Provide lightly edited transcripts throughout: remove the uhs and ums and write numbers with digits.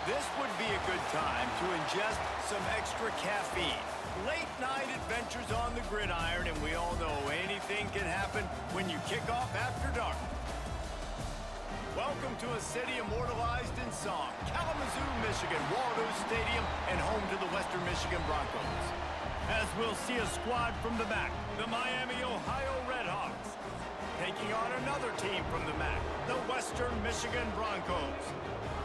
This would be a good time to ingest some extra caffeine. Late night adventures on the gridiron, and we all know anything can happen when you kick off after dark. Welcome to a city immortalized in song, Kalamazoo, Michigan, Waldo Stadium, and home to the Western Michigan Broncos. As we'll see a squad from the MAC, the Miami, Ohio RedHawks, taking on another team from the MAC, the Western Michigan Broncos.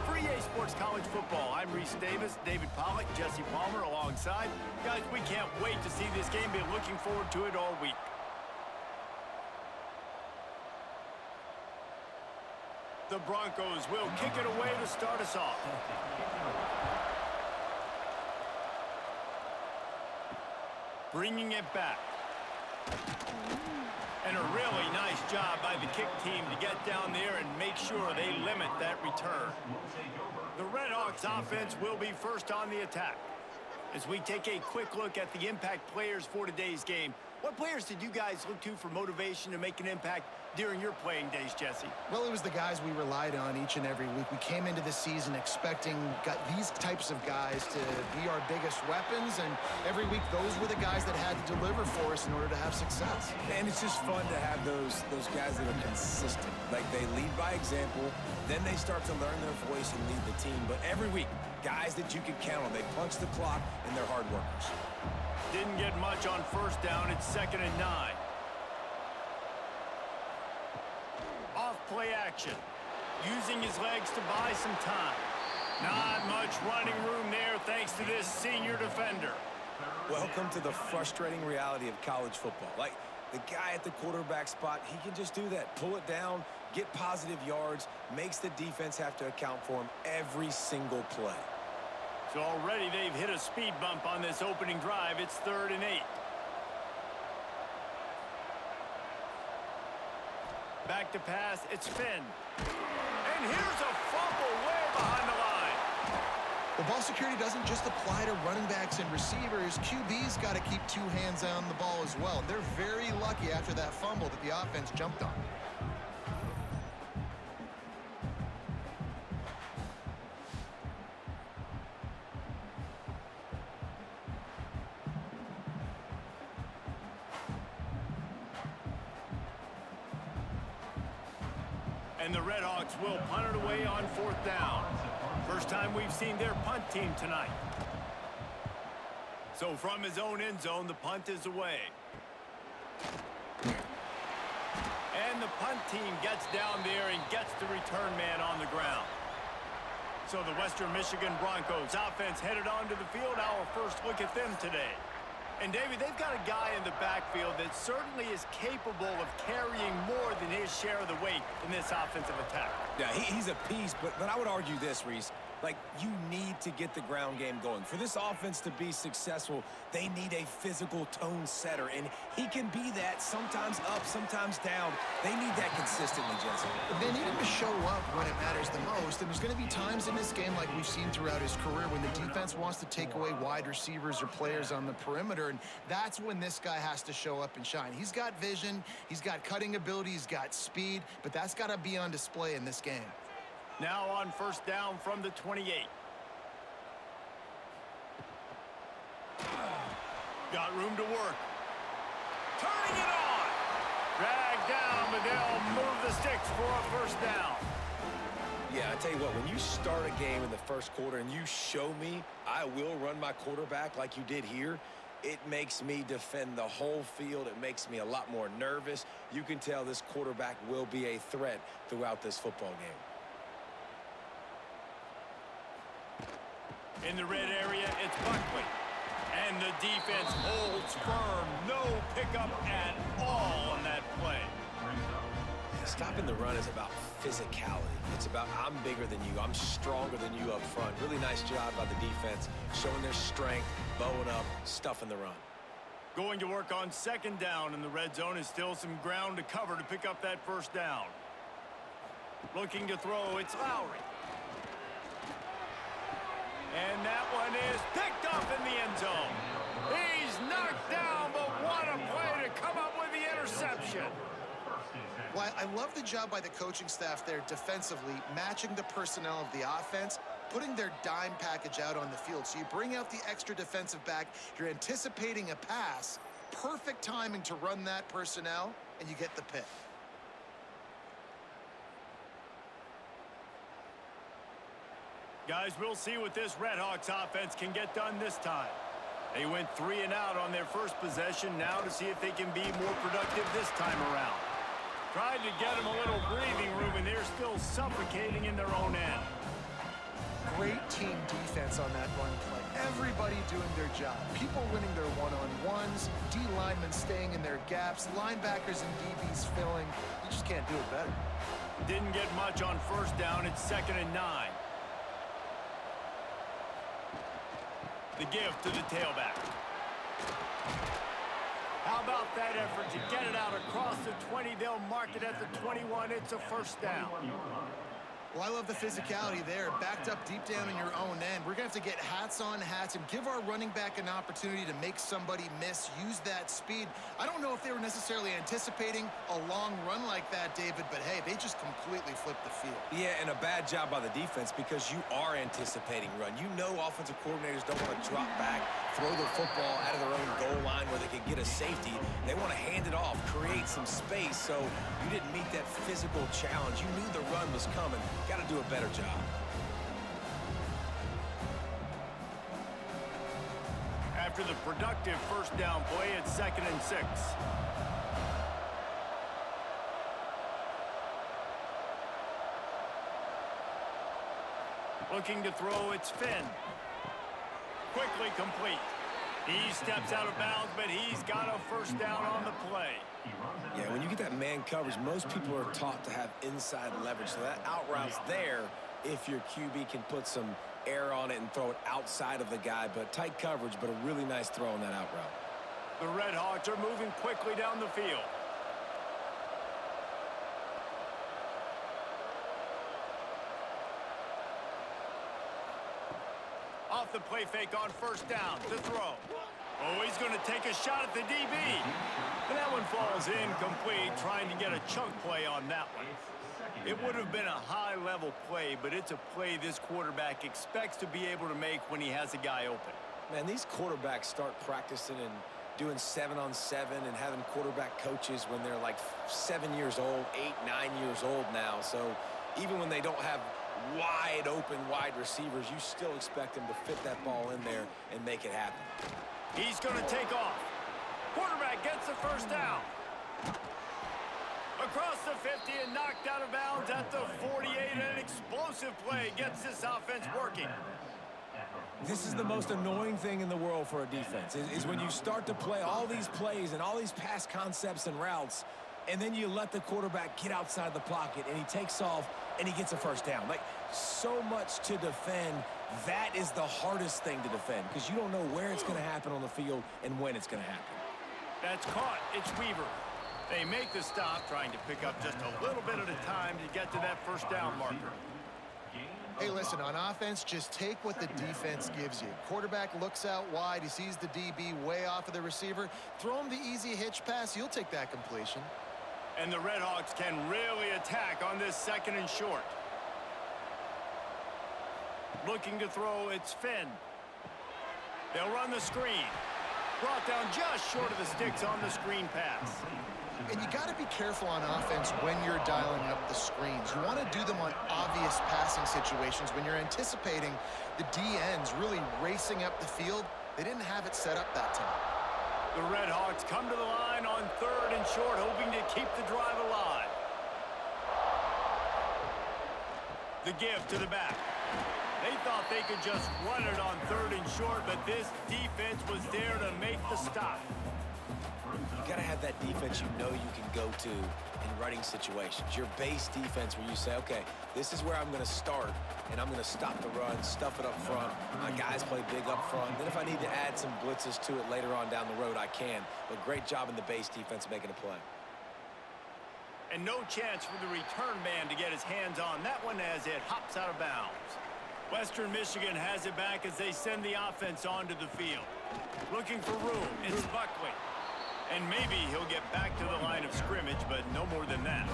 For EA Sports College Football, I'm Reese Davis, David Pollack, Jesse Palmer alongside. Guys, we can't wait to see this game. Been looking forward to it all week. The Broncos will kick it away to start us off. Bringing it back. And a really nice job by the kick team to get down there and make sure they limit that return. The RedHawks offense will be first on the attack. As we take a quick look at the impact players for today's game, what players did you guys look to for motivation to make an impact during your playing days, Jesse? Well, it was the guys we relied on each and every week. We came into the season expecting these types of guys to be our biggest weapons, and every week those were the guys that had to deliver for us in order to have success. And it's just fun to have those guys that are consistent. Like, they lead by example, then they start to learn their voice and lead the team. But every week, guys that you can count on, they punch the clock, and they're hard workers. Didn't get much on first down. It's 2nd and 9. Off play action. Using his legs to buy some time. Not much running room there thanks to this senior defender. Welcome to the frustrating reality of college football. Like, the guy at the quarterback spot, he can just do that. Pull it down, get positive yards, makes the defense have to account for him every single play. So already they've hit a speed bump on this opening drive. It's 3rd and 8. Back to pass, it's Finn. And here's a fumble way behind the line. Well, ball security doesn't just apply to running backs and receivers. QB's got to keep 2 hands on the ball as well. They're very lucky after that fumble that the offense jumped on. And the RedHawks will punt it away on 4th down. First time we've seen their punt team tonight. So from his own end zone, the punt is away. And the punt team gets down there and gets the return man on the ground. So the Western Michigan Broncos offense headed onto the field. Our first look at them today. And, David, they've got a guy in the backfield that certainly is capable of carrying more than his share of the weight in this offensive attack. Yeah, he's a piece, but I would argue this, Reese. Like, you need to get the ground game going. For this offense to be successful, they need a physical tone setter, and he can be that, sometimes up, sometimes down. They need that consistently, Jesse. They need him to show up when it matters the most, and there's going to be times in this game like we've seen throughout his career when the defense wants to take away wide receivers or players on the perimeter, and that's when this guy has to show up and shine. He's got vision, he's got cutting ability, he's got speed, but that's got to be on display in this game. Now on first down from the 28. Got room to work. Turning it on. Dragged down, but they'll move the sticks for a first down. Yeah, I tell you what, when you start a game in the first quarter and you show me I will run my quarterback like you did here, it makes me defend the whole field. It makes me a lot more nervous. You can tell this quarterback will be a threat throughout this football game. In the red area, it's Buckley. And the defense holds firm. No pickup at all on that play. Stopping the run is about physicality. It's about I'm bigger than you. I'm stronger than you up front. Really nice job by the defense, showing their strength, bowing up, stuffing the run. Going to work on 2nd down in the red zone is still some ground to cover to pick up that first down. Looking to throw, it's Lowry. And that one is picked up in the end zone. He's knocked down, but what a play to come up with the interception. Well, I love the job by the coaching staff there defensively, matching the personnel of the offense, putting their dime package out on the field. So you bring out the extra defensive back, you're anticipating a pass, perfect timing to run that personnel, and you get the pick. Guys, we'll see what this RedHawks offense can get done this time. They went 3 and out on their first possession, now to see if they can be more productive this time around. Tried to get them a little breathing room, and they're still suffocating in their own end. Great team defense on that run play. Everybody doing their job. People winning their one-on-ones, D linemen staying in their gaps, linebackers and DBs filling. You just can't do it better. Didn't get much on first down. It's 2nd and 9. The give to the tailback. How about that effort to get it out across the 20? They'll mark it at the 21. It's a first down. Well, I love the physicality there. Backed up deep down in your own end. We're going to have to get hats on hats and give our running back an opportunity to make somebody miss, use that speed. I don't know if they were necessarily anticipating a long run like that, David, but hey, they just completely flipped the field. Yeah, and a bad job by the defense because you are anticipating run. You know offensive coordinators don't want to drop back, throw the football out of their own goal line where they can get a safety. They want to hand it off, create some space, so you didn't meet that physical challenge. You knew the run was coming. Got to do a better job. After the productive first down play, it's 2nd and 6. Looking to throw, it's Finn. Quickly complete. He steps out of bounds, but he's got a first down on the play. Yeah, when you get that man coverage, most people are taught to have inside leverage. So that out route's there if your QB can put some air on it and throw it outside of the guy. But tight coverage, but a really nice throw on that out route. The RedHawks are moving quickly down the field. Off the play fake on first down to throw. Oh, he's going to take a shot at the DB. And that one falls incomplete, trying to get a chunk play on that one. It would have been a high-level play, but it's a play this quarterback expects to be able to make when he has a guy open. Man, these quarterbacks start practicing and doing 7-on-7 and having quarterback coaches when they're like 7 years old, 8, 9 years old now. So even when they don't have wide open wide receivers, you still expect them to fit that ball in there and make it happen. He's going to take off. Quarterback gets the first down. Across the 50 and knocked out of bounds at the 48. An explosive play gets this offense working. This is the most annoying thing in the world for a defense, is when you start to play all these plays and all these pass concepts and routes, and then you let the quarterback get outside the pocket, and he takes off, and he gets a first down. Like, so much to defend. That is the hardest thing to defend because you don't know where it's going to happen on the field and when it's going to happen. That's caught. It's Weaver. They make the stop, trying to pick up just a little bit at a time to get to that first down marker. Hey, listen, on offense, just take what the defense gives you. Quarterback looks out wide. He sees the DB way off of the receiver. Throw him the easy hitch pass. You'll take that completion. And the RedHawks can really attack on this 2nd and short. Looking to throw, it's Finn. They'll run the screen. Brought down just short of the sticks on the screen pass. And you got to be careful on offense when you're dialing up the screens. You want to do them on obvious passing situations when you're anticipating the DNs really racing up the field. They didn't have it set up that time. The RedHawks come to the line on 3rd and short, hoping to keep the drive alive. The give to the back. They thought they could just run it on 3rd and short, but this defense was there to make the stop. You got to have that defense you know you can go to in running situations. Your base defense where you say, okay, this is where I'm going to start, and I'm going to stop the run, stuff it up front. My guys play big up front. Then if I need to add some blitzes to it later on down the road, I can. But great job in the base defense making a play. And no chance for the return man to get his hands on that one as it hops out of bounds. Western Michigan has it back as they send the offense onto the field. Looking for room, it's Buckley. And maybe he'll get back to the line of scrimmage, but no more than that.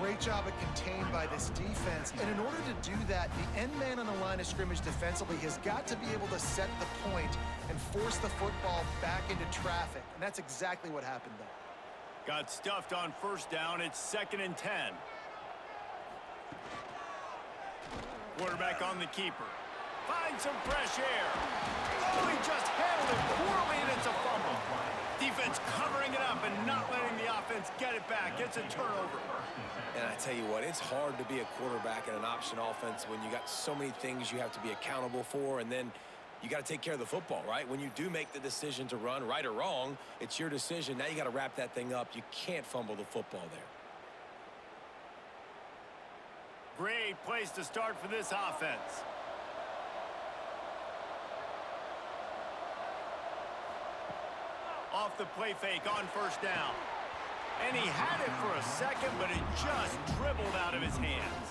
Great Great job of contained by this defense. And in order to do that, the end man on the line of scrimmage defensively has got to be able to set the point and force the football back into traffic. And that's exactly what happened there. Got stuffed on first down. It's 2nd and 10. Quarterback on the keeper. Finds some fresh air. Oh, he just handled it poorly, and it's a fumble. Defense covering it up and not letting the offense get it back. It's a turnover. And I tell you what, it's hard to be a quarterback in an option offense when you got so many things you have to be accountable for, and then you got to take care of the football, right? When you do make the decision to run, right or wrong, it's your decision. Now you got to wrap that thing up. You can't fumble the football there. Great place to start for this offense. Off the play fake on first down. And he had it for a second, but it just dribbled out of his hands.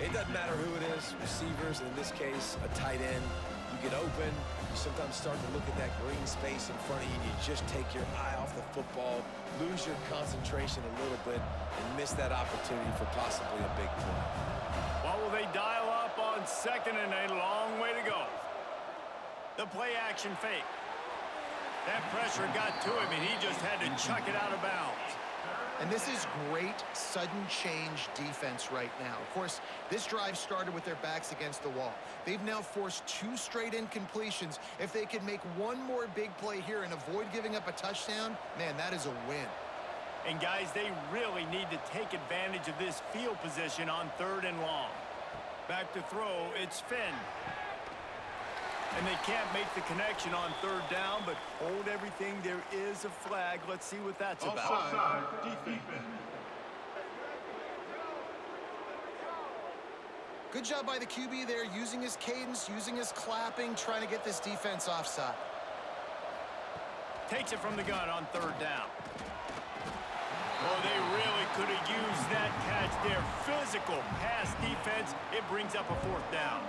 It doesn't matter who it is, receivers, in this case, a tight end. You get open, you sometimes start to look at that green space in front of you, and you just take your eye off the football, lose your concentration a little bit, and miss that opportunity for possibly a big play. What will they dial up on 2nd and a long way to go? The play action fake. That pressure got to him, and he just had to chuck it out of bounds. And this is great sudden change defense right now. Of course, this drive started with their backs against the wall. They've now forced 2 straight incompletions. If they could make one more big play here and avoid giving up a touchdown, man, that is a win. And guys, they really need to take advantage of this field position on 3rd and long. Back to throw, it's Finn. And they can't make the connection on 3rd down, but hold everything. There is a flag. Let's see what that's about. Offside, defense. Good job by the QB there, using his cadence, using his clapping, trying to get this defense offside. Takes it from the gun on 3rd down. Oh, they really could have used that catch there. Physical pass defense. It brings up a 4th down.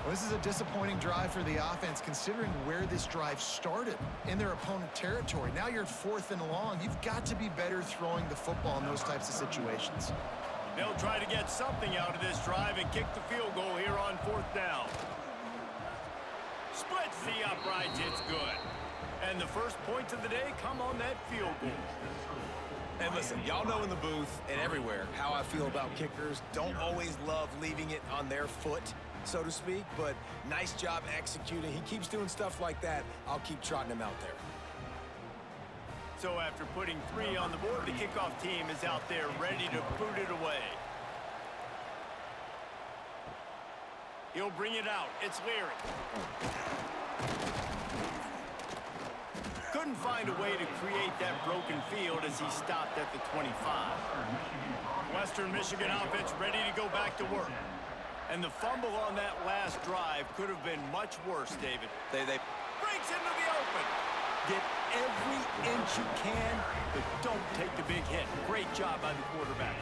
Well, this is a disappointing drive for the offense, considering where this drive started, in their opponent territory. Now you're 4th and long. You've got to be better throwing the football in those types of situations. They'll try to get something out of this drive and kick the field goal here on 4th down. Splits the uprights. It's good. And the first points of the day come on that field goal. And listen, y'all know in the booth and everywhere how I feel about kickers. Don't always love leaving it on their foot, so to speak, but nice job executing. He keeps doing stuff like that. I'll keep trotting him out there. So after putting 3 on the board, the kickoff team is out there ready to boot it away. He'll bring it out. It's Leary. Couldn't find a way to create that broken field as he stopped at the 25. Western Michigan offense ready to go back to work. And the fumble on that last drive could have been much worse, David. They Breaks into the open. Get every inch you can, but don't take the big hit. Great job by the quarterback.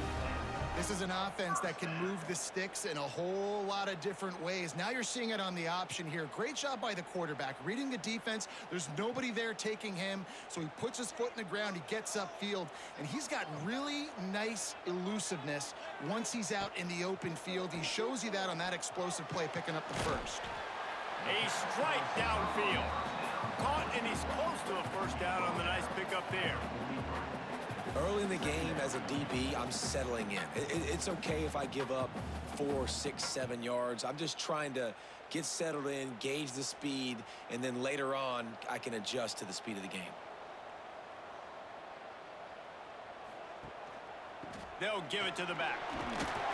This is an offense that can move the sticks in a whole lot of different ways. Now you're seeing it on the option here. Great job by the quarterback. Reading the defense, there's nobody there taking him, so he puts his foot in the ground, he gets upfield, and he's got really nice elusiveness once he's out in the open field. He shows you that on that explosive play, picking up the first. A strike downfield. Caught, and he's close to a first down on the nice pickup there. Early in the game, as a DB, I'm settling in. It's okay if I give up 4, 6, 7 yards. I'm just trying to get settled in, gauge the speed, and then later on, I can adjust to the speed of the game. They'll give it to the back.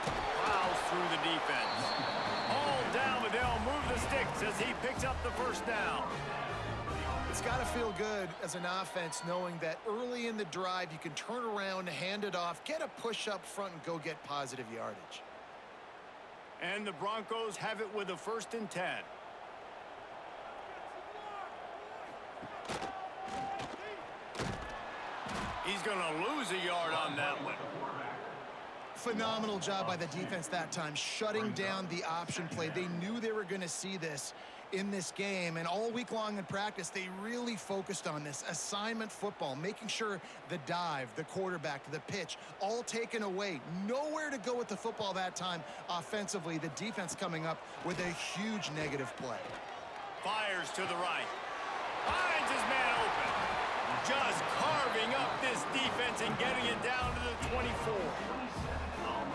Plows through the defense. All down, but they'll move the sticks as he picks up the first down. It's got to feel good as an offense knowing that early in the drive you can turn around, hand it off, get a push up front, and go get positive yardage. And the Broncos have it with a 1st and 10. He's going to lose a yard on that one. Phenomenal job by the defense that time, shutting down the option play. They knew they were going to see this in this game, and all week long in practice, they really focused on this assignment football, making sure the dive, the quarterback, the pitch, all taken away. Nowhere to go with the football that time offensively. The defense coming up with a huge negative play. Fires to the right. Finds his man open. Just carving up this defense and getting it down to the 24.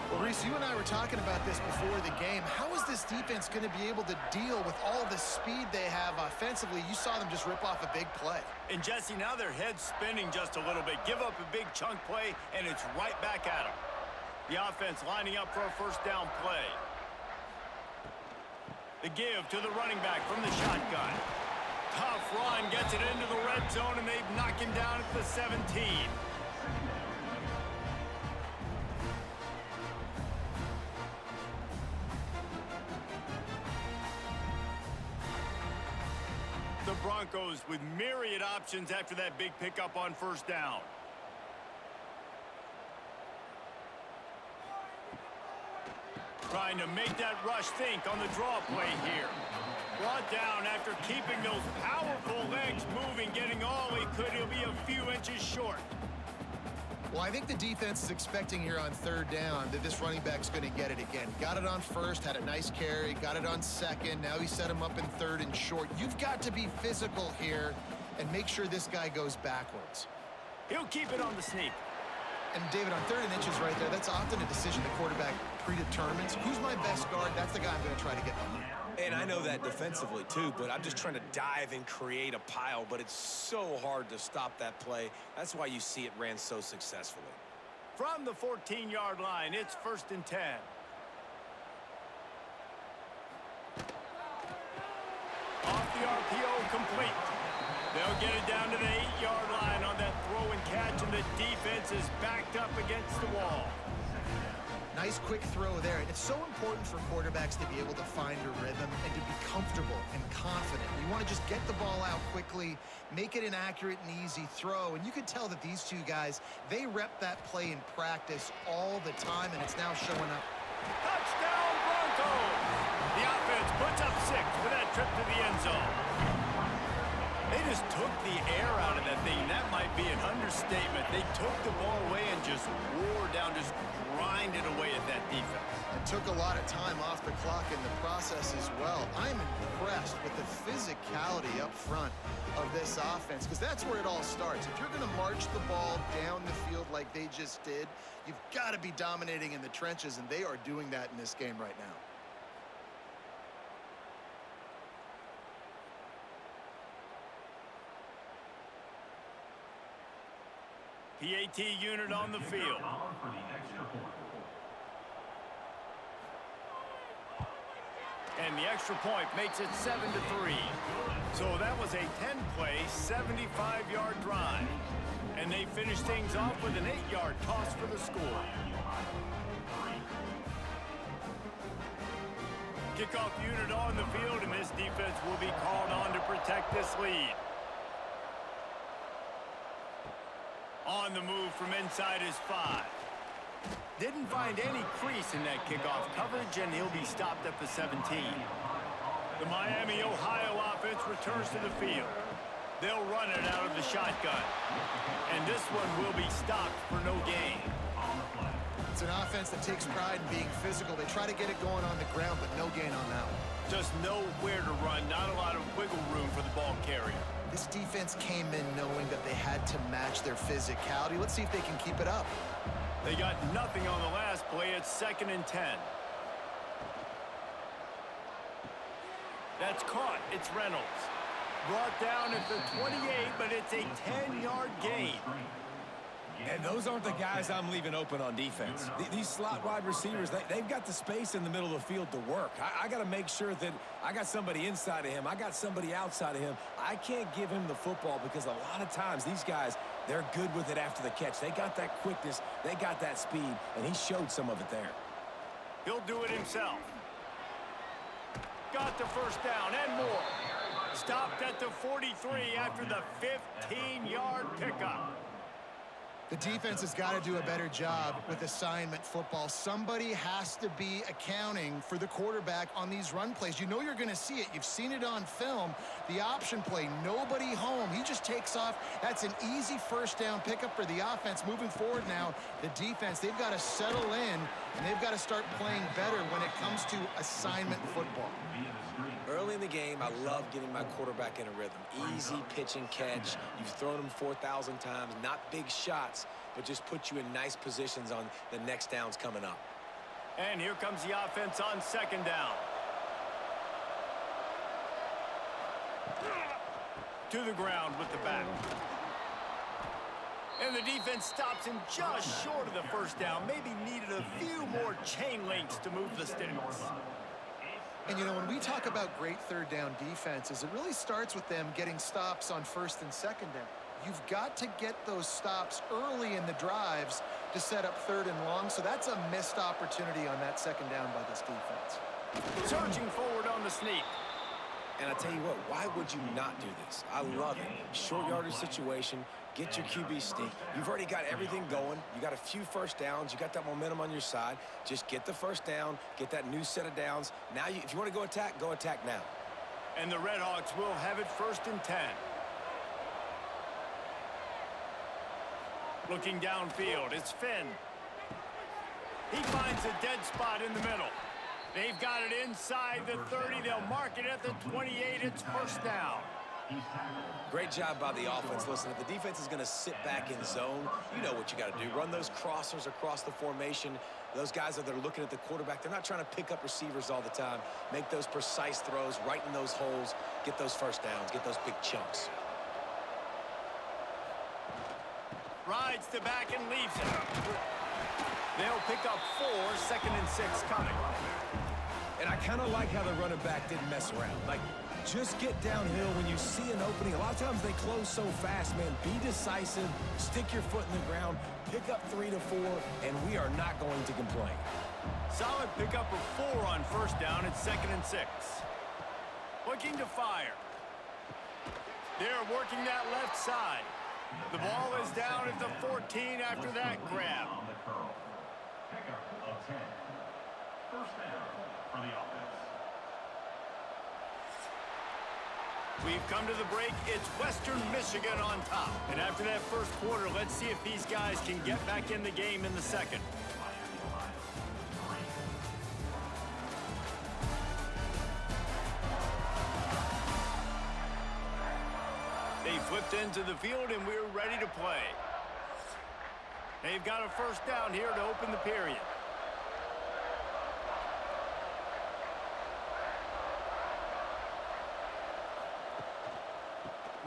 Well, Reese, you and I were talking about this before the game. How is this defense going to be able to deal with all the speed they have offensively? You saw them just rip off a big play. And Jesse, now their head's spinning just a little bit. Give up a big chunk play, and it's right back at them. The offense lining up for a first down play. The give to the running back from the shotgun. Tough run, gets it into the red zone, and they knock him down at the 17. The Broncos with myriad options after that big pickup on first down. Trying to make that rush think on the draw play here. Brought down after keeping those powerful legs moving, getting all he could. He'll be a few inches short. Well, I think the defense is expecting here on third down that this running back's going to get it again. Got it on first, had a nice carry, got it on second. Now he set him up in third and short. You've got to be physical here and make sure this guy goes backwards. He'll keep it on the sneak. And, David, on third and inches right there, that's often a decision the quarterback predetermines. Who's my best guard? That's the guy I'm going to try to get behind. And I know that defensively, too, but I'm just trying to dive and create a pile, but it's so hard to stop that play. That's why you see it ran so successfully. From the 14-yard line, it's 1st and 10. Off the RPO, complete. They'll get it down to the 8-yard line on that throw and catch, and the defense is backed up against the wall. Nice quick throw there. It's so important for quarterbacks to be able to find a rhythm and to be comfortable and confident. You want to just get the ball out quickly, make it an accurate and easy throw. And you can tell that these two guys, they rep that play in practice all the time, and it's now showing up. Touchdown, Broncos! The offense puts up 6 for that trip to the end zone. They just took the air out of that thing. That might be an understatement. They took the ball away and just wore down, just grinded away at that defense. It took a lot of time off the clock in the process as well. I'm impressed with the physicality up front of this offense, because that's where it all starts. If you're going to march the ball down the field like they just did, you've got to be dominating in the trenches, and they are doing that in this game right now. PAT unit on the field. And the extra point makes it 7-3. So that was a 10-play, 75-yard drive. And they finish things off with an 8-yard toss for the score. Kickoff unit on the field, and this defense will be called on to protect this lead. On the move from inside his 5. Didn't find any crease in that kickoff coverage, and he'll be stopped at the 17. The Miami, Ohio offense returns to the field. They'll run it out of the shotgun. And this one will be stopped for no gain. It's an offense that takes pride in being physical. They try to get it going on the ground, but no gain on that one. Just nowhere to run, not a lot of wiggle room for the ball carrier. This defense came in knowing that they had to match their physicality. Let's see if they can keep it up. They got nothing on the last play. It's 2nd and 10. That's caught. It's Reynolds. Brought down at the 28, but it's a 10-yard gain. And those aren't the guys I'm leaving open on defense. These slot wide receivers, they've got the space in the middle of the field to work. I got to make sure that I got somebody inside of him. I got somebody outside of him. I can't give him the football because a lot of times these guys, they're good with it after the catch. They got that quickness. They got that speed, and he showed some of it there. He'll do it himself. Got the first down and more. Stopped at the 43 after the 15-yard pickup. The defense has got to do a better job with assignment football. Somebody has to be accounting for the quarterback on these run plays. You know you're going to see it. You've seen it on film. The option play, nobody home. He just takes off. That's an easy first down pickup for the offense. Moving forward now, the defense, they've got to settle in, and they've got to start playing better when it comes to assignment football. Early in the game, I love getting my quarterback in a rhythm. Easy pitch and catch. You've thrown him 4,000 times. Not big shots, but just put you in nice positions on the next downs coming up. And here comes the offense on second down. To the ground with the back. And the defense stops him just short of the first down. Maybe needed a few more chain links to move the sticks. And, you know, when we talk about great third down defenses, it really starts with them getting stops on first and second down. You've got to get those stops early in the drives to set up third and long, so that's a missed opportunity on that second down by this defense. Surging forward on the sneak. And I tell you what, why would you not do this? I love it. Short yardage situation, get your QB sneak. You've already got everything going. You got a few first downs. You got that momentum on your side. Just get the first down, get that new set of downs. Now, if you want to go attack now. And the RedHawks will have it first and 10. Looking downfield, it's Finn. He finds a dead spot in the middle. They've got it inside the 30. They'll mark it at the 28. It's first down. Great job by the offense. Listen, if the defense is going to sit back in zone, you know what you got to do. Run those crossers across the formation. Those guys that are looking at the quarterback, they're not trying to pick up receivers all the time. Make those precise throws, right in those holes, get those first downs, get those big chunks. Rides to back and leaves it. They'll pick up 4, second and 6 coming. And I kind of like how the running back didn't mess around. Like, just get downhill when you see an opening. A lot of times they close so fast, man. Be decisive, stick your foot in the ground, pick up 3 to 4, and we are not going to complain. Solid pickup of 4 on first down. It's second and 6. Looking to fire. They're working that left side. The ball is down at the 14 after that grab. Pickup of 10. First down for the offense. We've come to the break. It's Western Michigan on top. And after that first quarter, let's see if these guys can get back in the game in the second. They flipped into the field, and we're ready to play. They've got a first down here to open the period.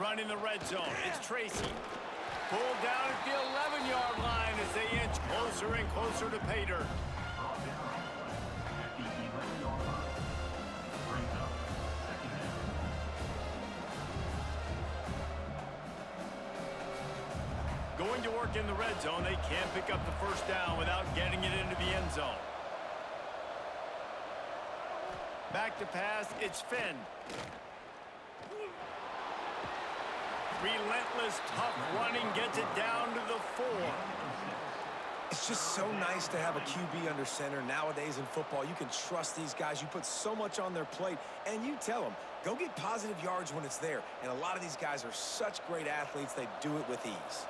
Running the red zone, it's Tracy. Pulled down at the 11-yard line as they inch closer and closer to pay dirt. Going to work in the red zone, they can't pick up the first down without getting it into the end zone. Back to pass, it's Finn. Relentless, tough running, gets it down to the 4. It's just so nice to have a QB under center. Nowadays in football, you can trust these guys. You put so much on their plate, and you tell them, go get positive yards when it's there. And a lot of these guys are such great athletes, they do it with ease.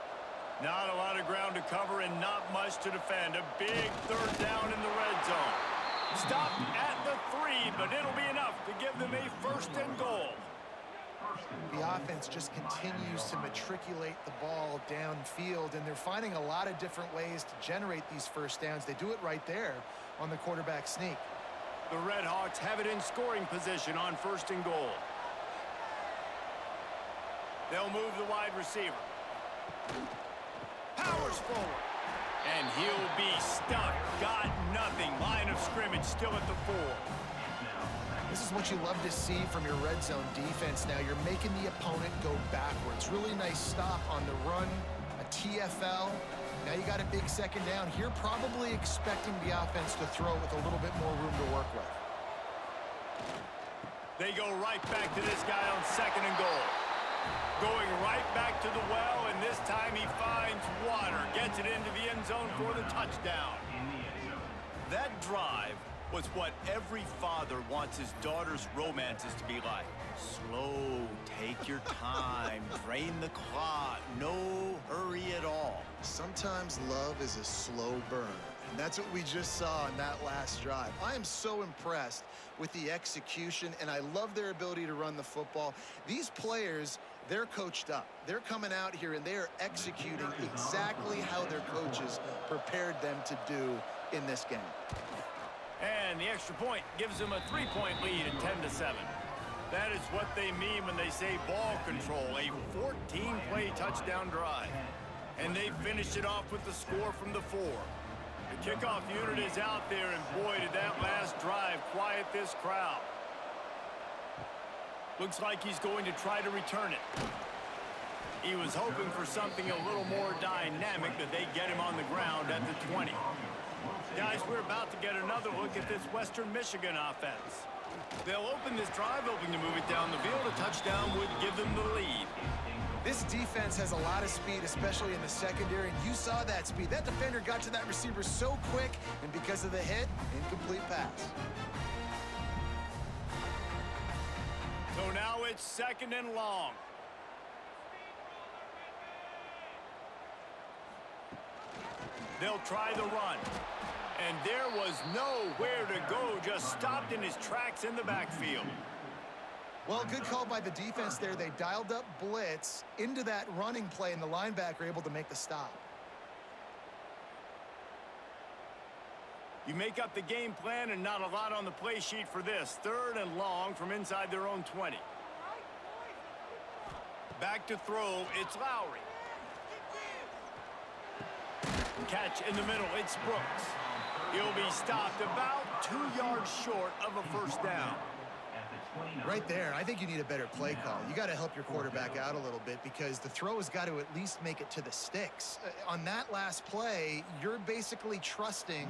Not a lot of ground to cover and not much to defend. A big third down in the red zone. Stopped at the 3, but it'll be enough to give them a first and goal. The offense just continues to matriculate the ball downfield, and they're finding a lot of different ways to generate these first downs. They do it right there on the quarterback sneak. The RedHawks have it in scoring position on first and goal. They'll move the wide receiver. Powers forward. And he'll be stuck. Got nothing. Line of scrimmage still at the 4. This is what you love to see from your red zone defense now. You're making the opponent go backwards. Really nice stop on the run, a TFL. Now you got a big second down here, probably expecting the offense to throw with a little bit more room to work with. They go right back to this guy on second and goal. Going right back to the well, and this time he finds water. Gets it into the end zone for the touchdown. That drive was what every father wants his daughter's romances to be like. Slow, take your time, drain the clock, no hurry at all. Sometimes love is a slow burn, and that's what we just saw in that last drive. I am so impressed with the execution, and I love their ability to run the football. These players, they're coached up. They're coming out here, and they are executing exactly how their coaches prepared them to do in this game. And the extra point gives them a 3-point lead at 10-7. That is what they mean when they say ball control, a 14-play touchdown drive. And they finished it off with the score from the 4. The kickoff unit is out there, and boy, did that last drive quiet this crowd. Looks like he's going to try to return it. He was hoping for something a little more dynamic, but they get him on the ground at the 20. Guys, we're about to get another look at this Western Michigan offense. They'll open this drive, hoping to move it down the field. A touchdown would give them the lead. This defense has a lot of speed, especially in the secondary, and you saw that speed. That defender got to that receiver so quick, and because of the hit, incomplete pass. So now it's 2nd and long. They'll try the run. And there was nowhere to go, just stopped in his tracks in the backfield. Well, good call by the defense there. They dialed up blitz into that running play, and the linebacker able to make the stop. You make up the game plan and not a lot on the play sheet for this. 3rd and long from inside their own 20. Back to throw, it's Lowry. Catch in the middle, it's Brooks. He'll be stopped about 2 yards short of a first down. Right there, I think you need a better play call. You got to help your quarterback out a little bit because the throw has got to at least make it to the sticks. On that last play, you're basically trusting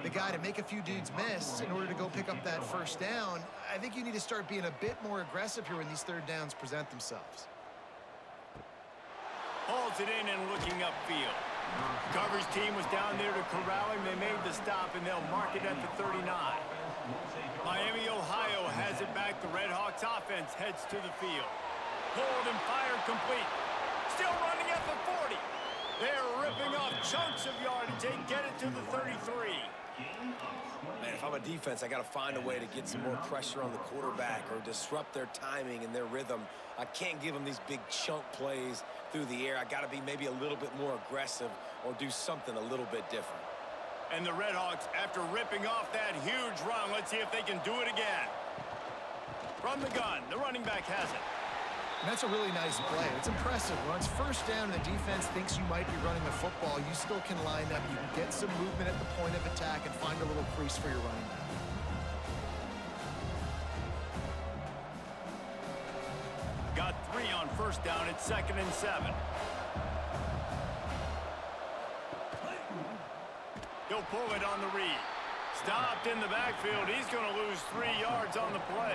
the guy to make a few dudes miss in order to go pick up that first down. I think you need to start being a bit more aggressive here when these 3rd downs present themselves. Hauls it in and looking upfield. Coverage team was down there to corral him. They made the stop, and they'll mark it at the 39. Miami, Ohio has it back. The RedHawks offense heads to the field. Pulled and fired complete. Still running at the 40. They're ripping off chunks of yardage. They get it to the 33. Man, if I'm a defense, I got to find a way to get some more pressure on the quarterback or disrupt their timing and their rhythm. I can't give them these big chunk plays through the air. I got to be maybe a little bit more aggressive or do something a little bit different. And the RedHawks, after ripping off that huge run, let's see if they can do it again. From the gun, the running back has it. And that's a really nice play. It's impressive. When it's first down and the defense thinks you might be running the football, you still can line up. You can get some movement at the point of attack and find a little crease for your running back. Got 3 on first down. It's 2nd and 7. He'll pull it on the read. Stopped in the backfield. He's going to lose 3 yards on the play.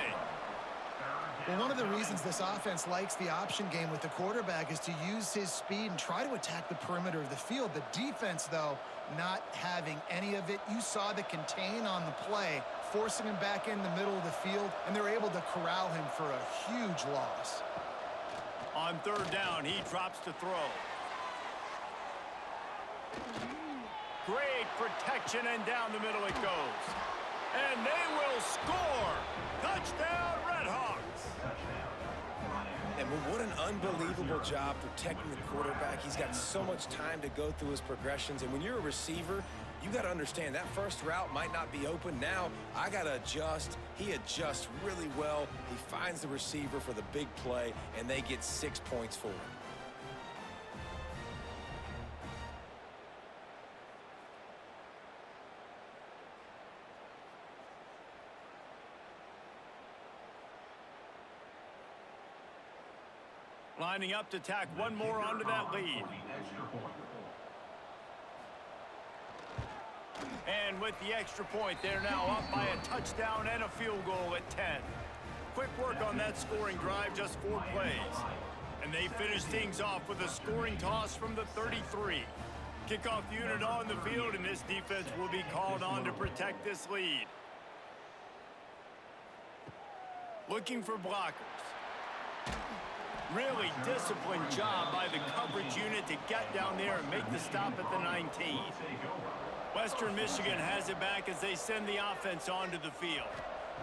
Well, one of the reasons this offense likes the option game with the quarterback is to use his speed and try to attack the perimeter of the field. The defense, though, not having any of it. You saw the contain on the play, forcing him back in the middle of the field, and they're able to corral him for a huge loss. On 3rd down, he drops to throw. Great protection, and down the middle it goes. And they will score. Touchdown, RedHawks. And what an unbelievable job protecting the quarterback. He's got so much time to go through his progressions. And when you're a receiver, you got to understand that first route might not be open. Now I got to adjust. He adjusts really well. He finds the receiver for the big play, and they get 6 points for him. Lining up to tack one more onto that lead. And with the extra point, they're now up by a touchdown and a field goal at 10. Quick work on that scoring drive, just 4 plays. And they finish things off with a scoring toss from the 33. Kickoff unit on the field, and this defense will be called on to protect this lead. Looking for blockers. Really disciplined job by the coverage unit to get down there and make the stop at the 19. Western Michigan has it back as they send the offense onto the field.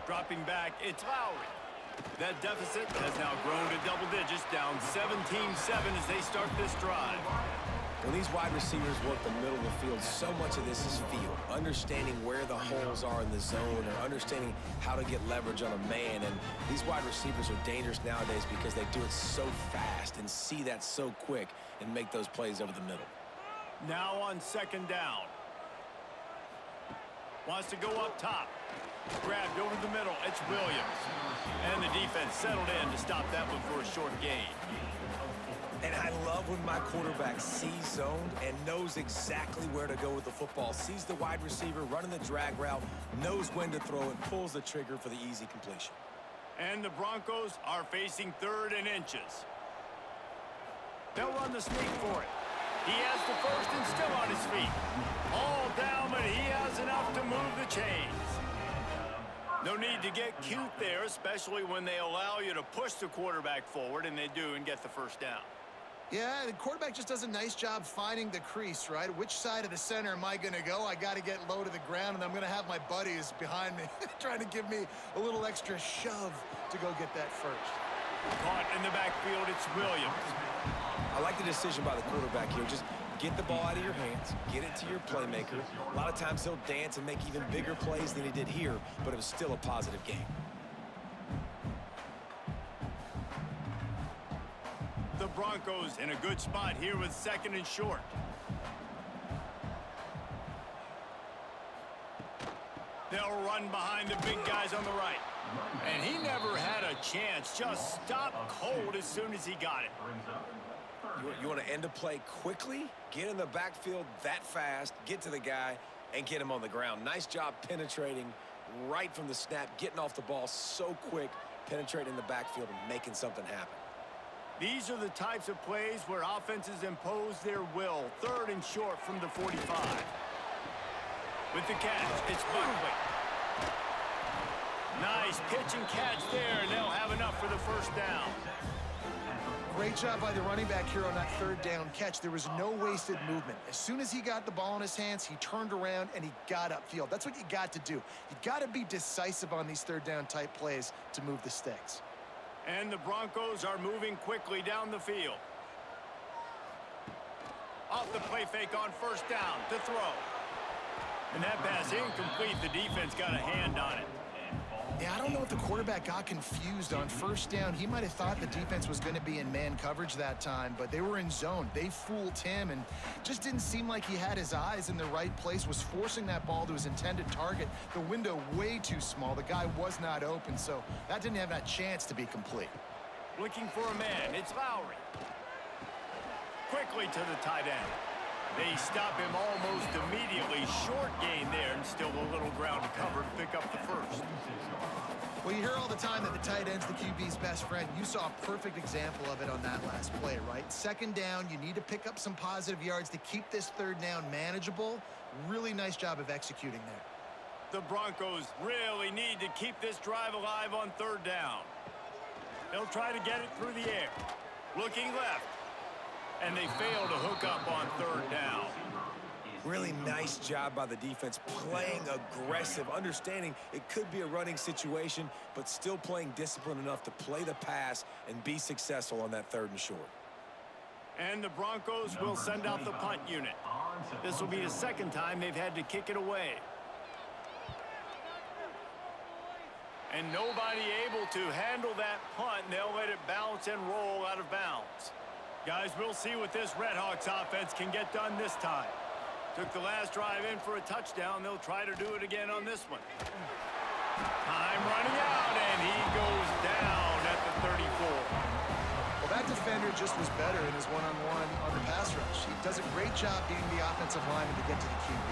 Dropping back, it's Lowry. That deficit has now grown to double digits, down 17-7 as they start this drive. When these wide receivers work the middle of the field, so much of this is feel. Understanding where the holes are in the zone or understanding how to get leverage on a man. And these wide receivers are dangerous nowadays because they do it so fast and see that so quick and make those plays over the middle. Now on second down. Wants to go up top. Grabbed over the middle. It's Williams. And the defense settled in to stop that one for a short gain. And I love when my quarterback sees zoned and knows exactly where to go with the football. Sees the wide receiver running the drag route, knows when to throw it, pulls the trigger for the easy completion. And the Broncos are facing 3rd and inches. They'll run the sneak for it. He has the first and still on his feet. All down, but he has enough to move the chains. No need to get cute there, especially when they allow you to push the quarterback forward, and they do, and get the first down. Yeah, the quarterback just does a nice job finding the crease, right? Which side of the center am I going to go? I got to get low to the ground, and I'm going to have my buddies behind me trying to give me a little extra shove to go get that first. Caught in the backfield, it's Williams. I like the decision by the quarterback here. Just get the ball out of your hands, get it to your playmaker. A lot of times he'll dance and make even bigger plays than he did here, but it was still a positive game. The Broncos in a good spot here with 2nd and short. They'll run behind the big guys on the right. And he never had a chance. Just stopped cold as soon as he got it. You want to end a play quickly, get in the backfield that fast, get to the guy, and get him on the ground. Nice job penetrating right from the snap, getting off the ball so quick, penetrating the backfield and making something happen. These are the types of plays where offenses impose their will. 3rd and short from the 45. With the catch, it's Buckley. Nice pitch and catch there, and they'll have enough for the first down. Great job by the running back here on that 3rd down catch. There was no wasted movement. As soon as he got the ball in his hands, he turned around and he got upfield. That's what you got to do. You got to be decisive on these 3rd down type plays to move the sticks. And the Broncos are moving quickly down the field. Off the play fake on first down to throw. And that pass incomplete. The defense got a hand on it. Yeah, I don't know if the quarterback got confused on first down. He might have thought the defense was going to be in man coverage that time, but they were in zone. They fooled him and just didn't seem like he had his eyes in the right place, was forcing that ball to his intended target. The window way too small. The guy was not open, so that didn't have that chance to be complete. Looking for a man. It's Lowry. Quickly to the tight end. They stop him almost immediately. Short gain there, and still a little ground to cover to pick up the first. Well, you hear all the time that the tight end's the QB's best friend. You saw a perfect example of it on that last play, right? 2nd down, you need to pick up some positive yards to keep this 3rd down manageable. Really nice job of executing there. The Broncos really need to keep this drive alive on 3rd down. They'll try to get it through the air. Looking left. And they fail to hook up on 3rd down. Really nice job by the defense, playing aggressive, understanding it could be a running situation, but still playing disciplined enough to play the pass and be successful on that 3rd and short. And the Broncos will send out the punt unit. This will be the 2nd time they've had to kick it away. And nobody able to handle that punt, and they'll let it bounce and roll out of bounds. Guys, we'll see what this RedHawks offense can get done this time. Took the last drive in for a touchdown. They'll try to do it again on this one. Time running out, and he goes down at the 34. Well, that defender just was better in his one-on-one on the pass rush. He does a great job being the offensive lineman to get to the QB.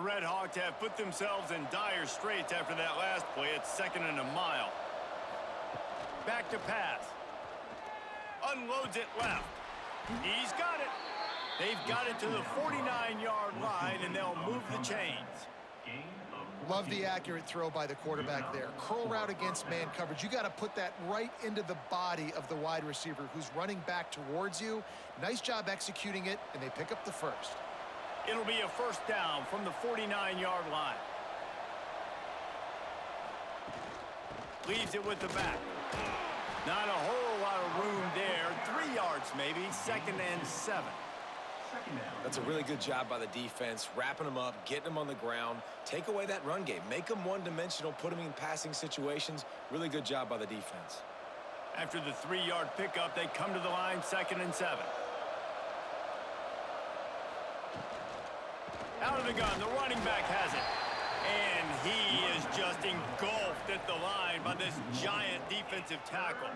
RedHawks have put themselves in dire straits after that last play. It's 2nd and a mile. Back to pass. Unloads it left. He's got it. They've got it to the 49-yard line, and they'll move the chains. Love the accurate throw by the quarterback there. Curl route against man coverage. You got to put that right into the body of the wide receiver who's running back towards you. Nice job executing it, and they pick up the first. It'll be a first down from the 49-yard line. Leaves it with the back. Not a whole lot of room there. 3 yards maybe. 2nd and 7. That's a really good job by the defense, wrapping them up, getting them on the ground, take away that run game, make them one-dimensional, put them in passing situations. Really good job by the defense. After the 3-yard pickup, they come to the line, 2nd and 7. Out of the gun, the running back has it. And he is just engulfed at the line by this giant defensive tackle.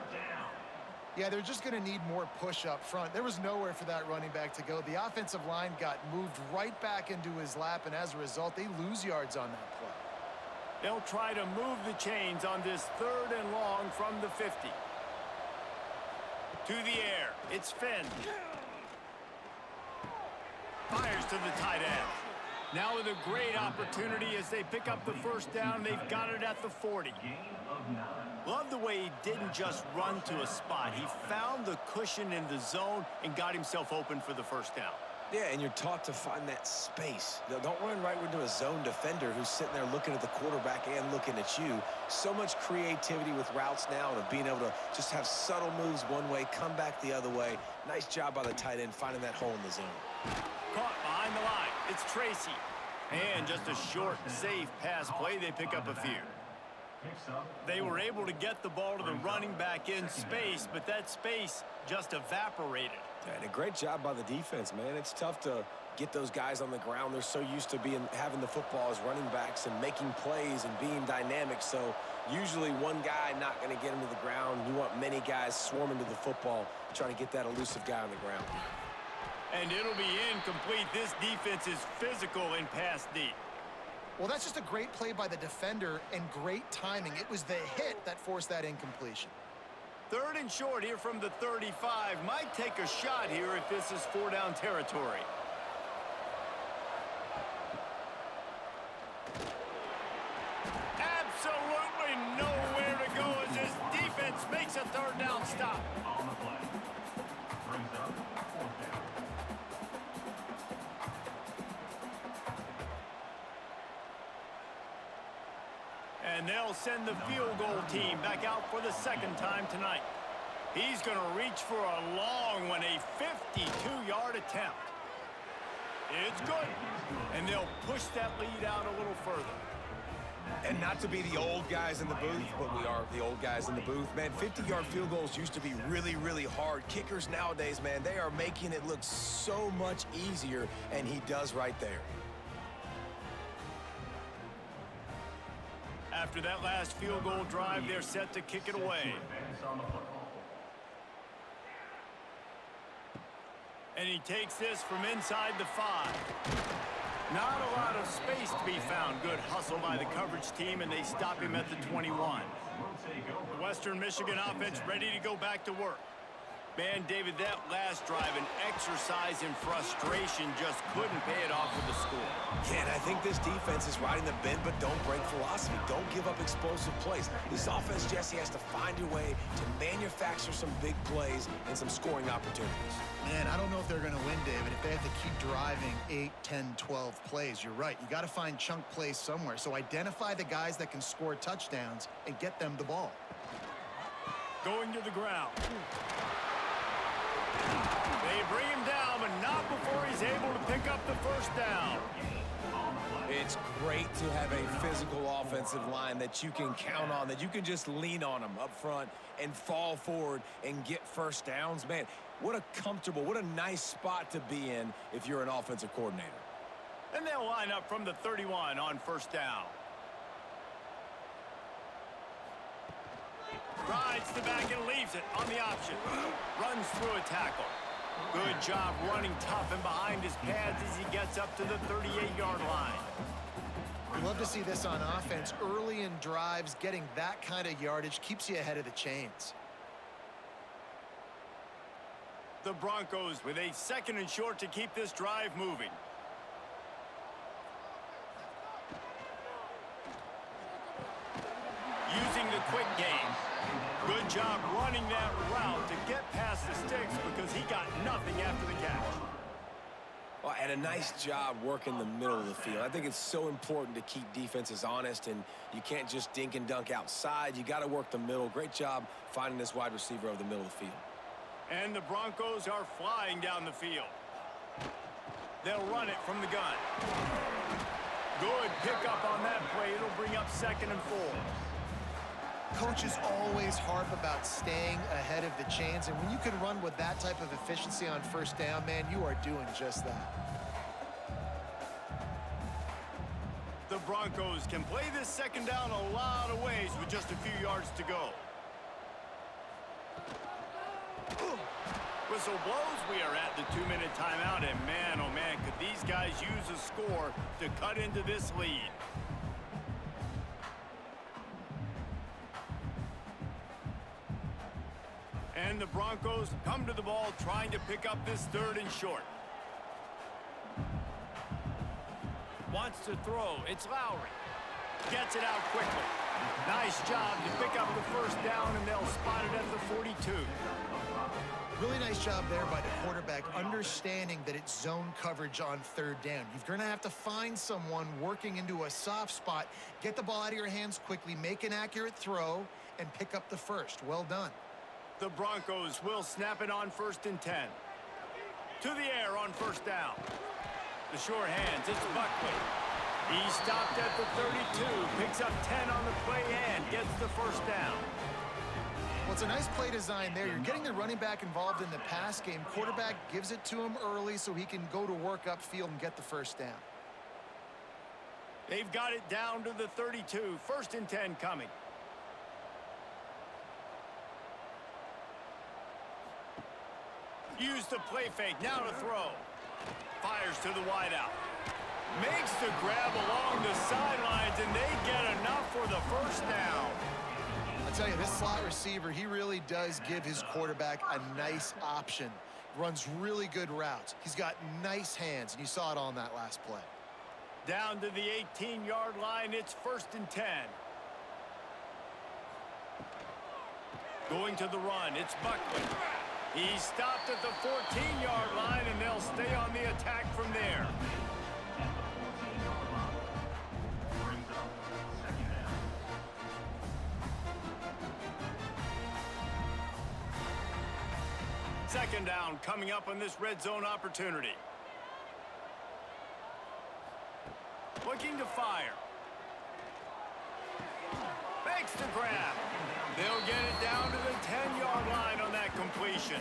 Yeah, they're just going to need more push up front. There was nowhere for that running back to go. The offensive line got moved right back into his lap, and as a result, they lose yards on that play. They'll try to move the chains on this 3rd and long from the 50. To the air. It's Finn. Fires to the tight end. Now with a great opportunity as they pick up the first down. They've got it at the 40. Love the way he didn't just run to a spot. He found the cushion in the zone and got himself open for the first down. Yeah, and you're taught to find that space. Don't run right into a zone defender who's sitting there looking at the quarterback and looking at you. So much creativity with routes now and being able to just have subtle moves one way, come back the other way. Nice job by the tight end finding that hole in the zone. Caught behind the line. It's Tracy. And just a short, safe pass play. They pick up a few. They were able to get the ball to the running back in space, but that space just evaporated. Yeah, and a great job by the defense, man. It's tough to get those guys on the ground. They're so used to having the football as running backs and making plays and being dynamic. So usually one guy not going to get him to the ground. You want many guys swarming to the football, trying to get that elusive guy on the ground. And it'll be incomplete. This defense is physical in pass deep. Well, that's just a great play by the defender and great timing. It was the hit that forced that incompletion. 3rd and short here from the 35. Might take a shot here if this is 4-down territory. Absolutely nowhere to go as this defense makes a 3rd down stop. On the play. Brings up 4th down. And they'll send the field goal team back out for the 2nd time tonight. He's going to reach for a long one, a 52-yard attempt. It's good. And they'll push that lead out a little further. And not to be the old guys in the booth, but we are the old guys in the booth. Man, 50-yard field goals used to be really, really hard. Kickers nowadays, man, they are making it look so much easier, and he does right there. After that last field goal drive, they're set to kick it away. And he takes this from inside the 5. Not a lot of space to be found. Good hustle by the coverage team, and they stop him at the 21. The Western Michigan offense ready to go back to work. Man, David, that last drive, an exercise in frustration, just couldn't pay it off with the score. Yeah, and I think this defense is riding the bend but don't break philosophy. Don't give up explosive plays. This offense, Jesse, has to find your way to manufacture some big plays and some scoring opportunities. Man, I don't know if they're going to win, David, if they have to keep driving 8, 10, 12 plays. You're right. You got to find chunk plays somewhere. So identify the guys that can score touchdowns and get them the ball. Going to the ground. They bring him down, but not before he's able to pick up the first down. It's great to have a physical offensive line that you can count on, that you can just lean on them up front and fall forward and get first downs. Man, what a comfortable, what a nice spot to be in if you're an offensive coordinator. And they'll line up from the 31 on first down. Rides the back and leaves it on the option. Runs through a tackle. Good job running tough and behind his pads as he gets up to the 38-yard line. You love to see this on offense. Early in drives, getting that kind of yardage keeps you ahead of the chains. The Broncos with a 2nd and short to keep this drive moving. Using the quick game. Good job running that route to get past the sticks because he got nothing after the catch. Well, and a nice job working the middle of the field. I think it's so important to keep defenses honest, and you can't just dink and dunk outside. You got to work the middle. Great job finding this wide receiver over the middle of the field. And the Broncos are flying down the field. They'll run it from the gun. Good pickup on that play. It'll bring up 2nd and 4. Coaches always harp about staying ahead of the chains, and when you can run with that type of efficiency on 1st down, man, you are doing just that. The Broncos can play this 2nd down a lot of ways with just a few yards to go. Whistle blows. We are at the 2-minute timeout, and man, oh man, could these guys use a score to cut into this lead. And the Broncos come to the ball trying to pick up this 3rd and short. Wants to throw. It's Lowry. Gets it out quickly. Nice job to pick up the 1st down, and they'll spot it at the 42. Really nice job there by the quarterback, understanding that it's zone coverage on 3rd down. You're going to have to find someone working into a soft spot, get the ball out of your hands quickly, make an accurate throw, and pick up the 1st. Well done. The Broncos will snap it on 1st and 10. To the air on 1st down. The short hands, it's Buckley. He stopped at the 32, picks up 10 on the play and gets the 1st down. Well, it's a nice play design there. You're getting the running back involved in the pass game. Quarterback gives it to him early so he can go to work upfield and get the 1st down. They've got it down to the 32, 1st and 10 coming. Use the play fake, now to throw. Fires to the wideout. Makes the grab along the sidelines, and they get enough for the 1st down. I tell you, this slot receiver, he really does give his quarterback a nice option. Runs really good routes. He's got nice hands, and you saw it on that last play. Down to the 18-yard line, it's 1st and 10. Going to the run, it's Buckley. He stopped at the 14-yard line, and they'll stay on the attack from there. Second down coming up on this red zone opportunity. Looking to fire. Makes the grab. They'll get it down to the 10-yard line on that completion.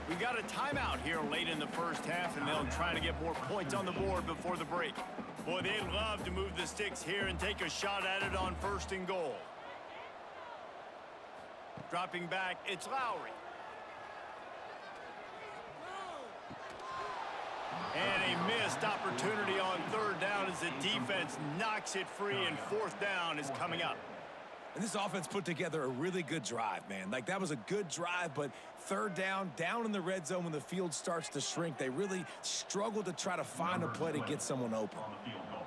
We've got a timeout here late in the 1st half, and they'll try to get more points on the board before the break. Boy, they'd love to move the sticks here and take a shot at it on 1st and goal. Dropping back, it's Lowry. And a missed opportunity on 3rd down as the defense knocks it free, and 4th down is coming up. And this offense put together a really good drive, man. Like, that was a good drive, but 3rd down in the red zone when the field starts to shrink, they really struggled to try to find a play to get someone open.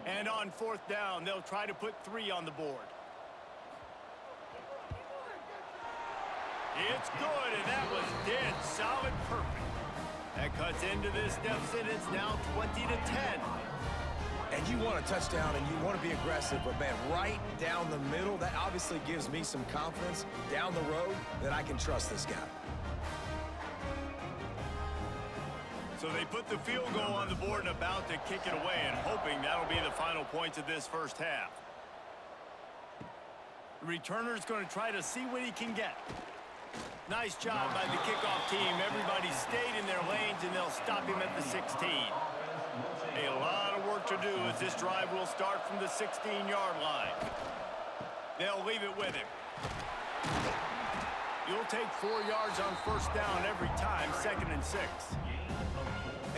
And on 4th down, they'll try to put 3 on the board. It's good, and that was dead solid perfect. That cuts into this deficit. It's now 20-10. And you want a touchdown and you want to be aggressive, but man, right down the middle, that obviously gives me some confidence down the road that I can trust this guy. So they put the field goal on the board and about to kick it away, and hoping that'll be the final points of this 1st half. The returner's going to try to see what he can get. Nice job by the kickoff team. Everybody stayed in their lanes, and they'll stop him at the 16. A lot of work to do as this drive will start from the 16-yard line. They'll leave it with him. You'll take 4 yards on 1st down every time, 2nd and 6.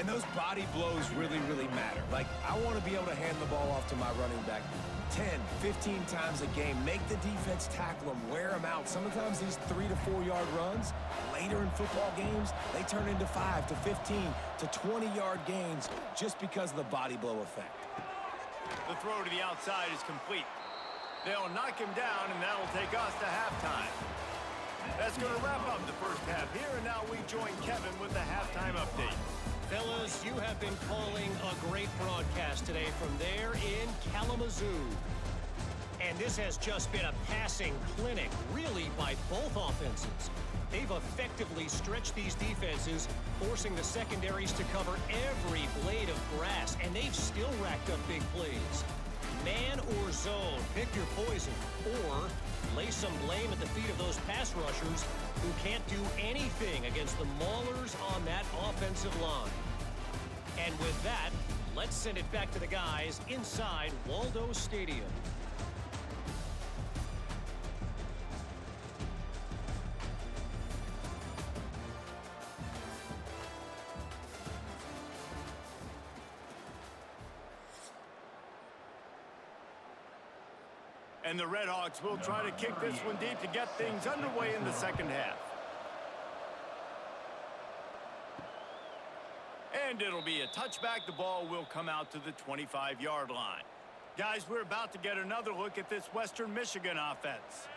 And those body blows really, really matter. Like, I want to be able to hand the ball off to my running back 10, 15 times a game. Make the defense tackle them, wear them out. Sometimes these 3 to 4 yard runs, later in football games, they turn into 5 to 15 to 20 yard gains just because of the body blow effect. The throw to the outside is complete. They'll knock him down, and that'll take us to halftime. That's going to wrap up the first half here, and now we join Kevin with the halftime update. Fellas, you have been calling a great broadcast today from there in Kalamazoo. And this has just been a passing clinic, really, by both offenses. They've effectively stretched these defenses, forcing the secondaries to cover every blade of grass, and they've still racked up big plays. Man or zone, pick your poison, or lay some blame at the feet of those pass rushers who can't do anything against the maulers on that offensive line. And with that, let's send it back to the guys inside Waldo Stadium. And the RedHawks will try to kick this one deep to get things underway in the second half. And it'll be a touchback. The ball will come out to the 25-yard line. Guys, we're about to get another look at this Western Michigan offense.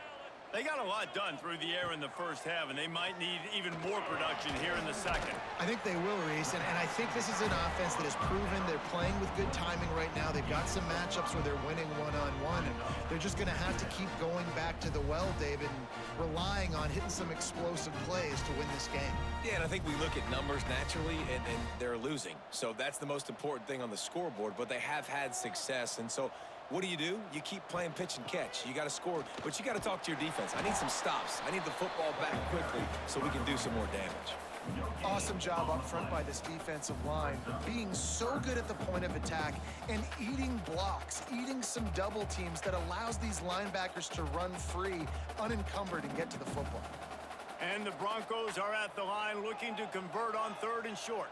They got a lot done through the air in the first half, and they might need even more production here in the second. I think they will, Reese, and I think this is an offense that has proven they're playing with good timing right now. They've got some matchups where they're winning one-on-one, and they're just going to have to keep going back to the well, David, and relying on hitting some explosive plays to win this game. Yeah, and I think we look at numbers naturally, and they're losing. So that's the most important thing on the scoreboard, but they have had success, and so what do? You keep playing pitch and catch. You got to score, but you got to talk to your defense. I need some stops. I need the football back quickly so we can do some more damage. Awesome job up front by this defensive line, being so good at the point of attack and eating blocks, eating some double teams that allows these linebackers to run free, unencumbered, and get to the football. And the Broncos are at the line looking to convert on 3rd and short.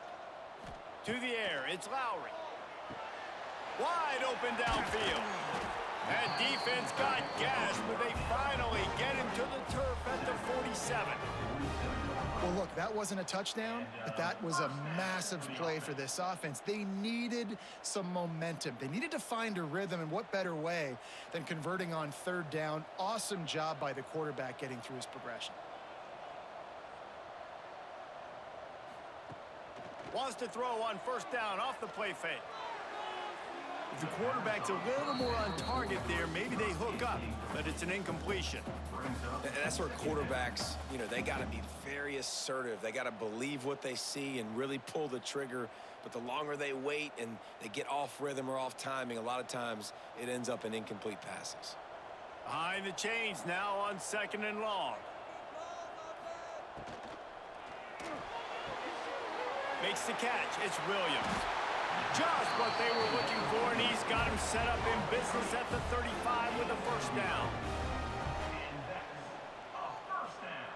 To the air, it's Lowry. Wide open downfield. That defense got gashed, but they finally get him to the turf at the 47. Well, look, that wasn't a touchdown, but that was a massive play for this offense. They needed some momentum. They needed to find a rhythm, and what better way than converting on 3rd down. Awesome job by the quarterback getting through his progression. Wants to throw on 1st down off the play fake. If the quarterback's a little more on target there, maybe they hook up, but it's an incompletion. And that's where quarterbacks, they got to be very assertive. They got to believe what they see and really pull the trigger. But the longer they wait and they get off rhythm or off timing, a lot of times it ends up in incomplete passes. Behind the chains now on 2nd and long. Makes the catch. It's Williams. Just what they were looking for, and he's got him set up in business at the 35 with a 1st down. And that's a 1st down.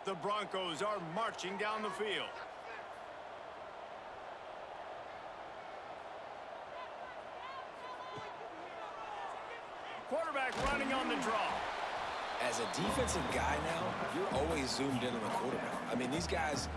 The Broncos are marching down the field. Quarterback running on the draw. As a defensive guy now, you're always zoomed in on the quarterback. I mean, these guys,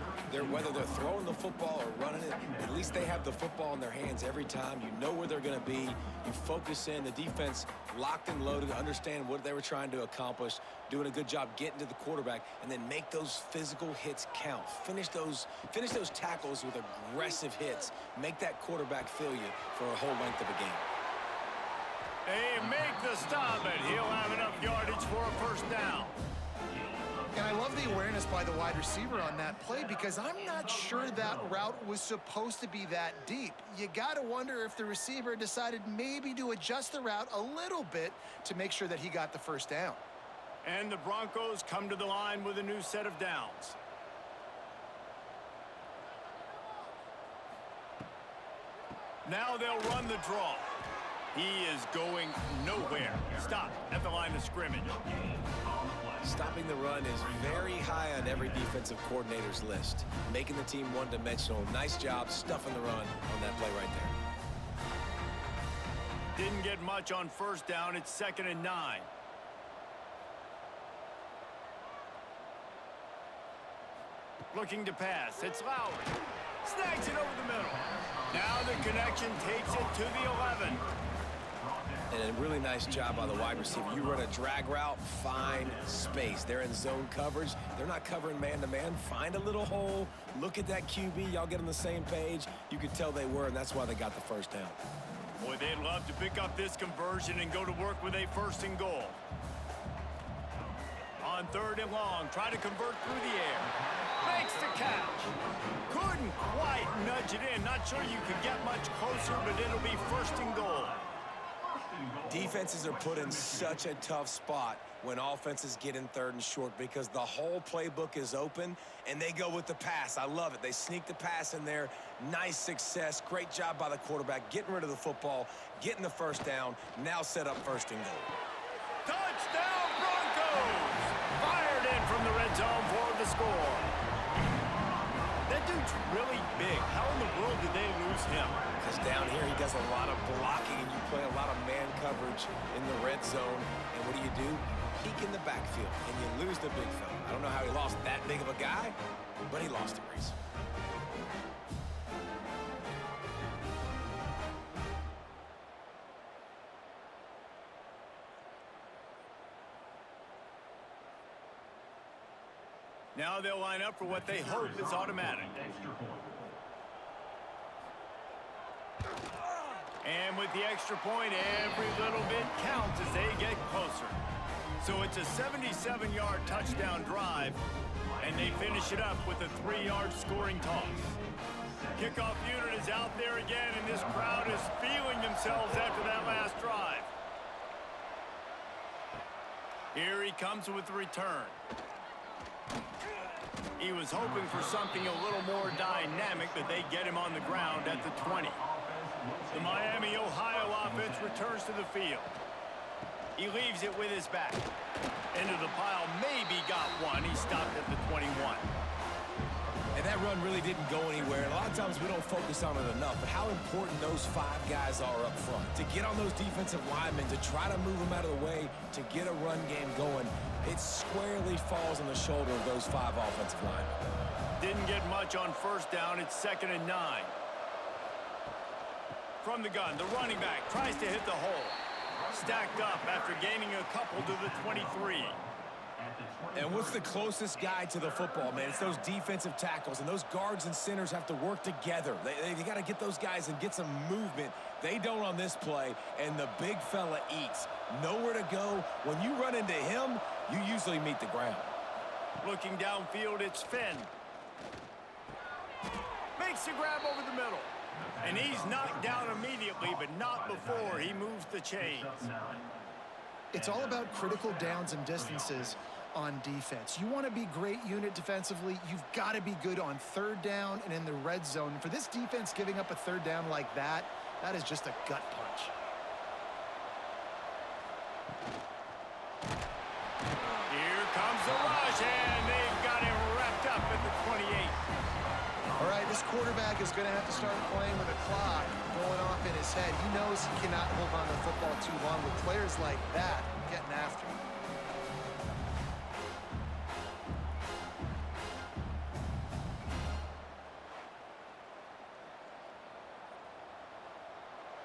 whether they're throwing the football or running it, at least they have the football in their hands every time. You know where they're going to be. You focus in. The defense locked and loaded, understand what they were trying to accomplish, doing a good job getting to the quarterback, and then make those physical hits count. Finish those tackles with aggressive hits. Make that quarterback feel you for a whole length of a game. They make the stop, and he'll have enough yardage for a 1st down. And I love the awareness by the wide receiver on that play because I'm not sure that route was supposed to be that deep. You got to wonder if the receiver decided maybe to adjust the route a little bit to make sure that he got the 1st down. And the Broncos come to the line with a new set of downs. Now they'll run the draw. He is going nowhere. Stop at the line of scrimmage. Stopping the run is very high on every defensive coordinator's list. Making the team one-dimensional. Nice job stuffing the run on that play right there. Didn't get much on first down. It's 2nd and 9. Looking to pass. It's Lowry. Snags it over the middle. Now the connection takes it to the 11. And a really nice job by the wide receiver. You run a drag route, find space. They're in zone coverage. They're not covering man-to-man. Find a little hole. Look at that QB. Y'all get on the same page. You could tell they were, and that's why they got the first down. Boy, they'd love to pick up this conversion and go to work with a 1st and goal. On 3rd and long, try to convert through the air. Makes the catch. Couldn't quite nudge it in. Not sure you could get much closer, but it'll be 1st and goal. Defenses are put in such a tough spot when offenses get in 3rd and short because the whole playbook is open and they go with the pass. I love it. They sneak the pass in there. Nice success. Great job by the quarterback getting rid of the football, getting the first down, now set up 1st and goal. Touchdown Broncos! Fired in from the red zone for the score. That dude's really big. How in the world did they lose him? Because down here he does a lot of blocking and you play a lot of man coverage in the red zone. And what do? Peek in the backfield and you lose the big fella. I don't know how he lost that big of a guy, but he lost him, Reese. Now they'll line up for what they hope is automatic. And with the extra point, every little bit counts as they get closer. So it's a 77-yard touchdown drive, and they finish it up with a 3-yard scoring toss. Kickoff unit is out there again, and this crowd is feeling themselves after that last drive. Here he comes with the return. He was hoping for something a little more dynamic, but they get him on the ground at the 20. The Miami, Ohio offense returns to the field. He leaves it with his back. Into the pile, maybe got one. He stopped at the 21. And that run really didn't go anywhere. And a lot of times we don't focus on it enough, but how important those 5 guys are up front. To get on those defensive linemen, to try to move them out of the way, to get a run game going, it squarely falls on the shoulder of those 5 offensive linemen. Didn't get much on first down. It's 2nd and 9. From the gun, the running back tries to hit the hole. Stacked up after gaining a couple to the 23. And what's the closest guy to the football, man? It's those defensive tackles, and those guards and centers have to work together. They got to get those guys and get some movement. They don't on this play, and the big fella eats. Nowhere to go. When you run into him, you usually meet the ground. Looking downfield, it's Finn. Makes the grab over the middle. And he's knocked down immediately, but not before he moves the chains. It's all about critical downs and distances on defense. You want to be great unit defensively, you've got to be good on 3rd down and in the red zone. For this defense giving up a 3rd down like that, that is just a gut punch. Here comes the rush, and they've got him wrapped up at the 28. All right, this quarterback is going to have to start playing with a clock going off in his head. He knows he cannot hold on to the football too long with players like that getting after him.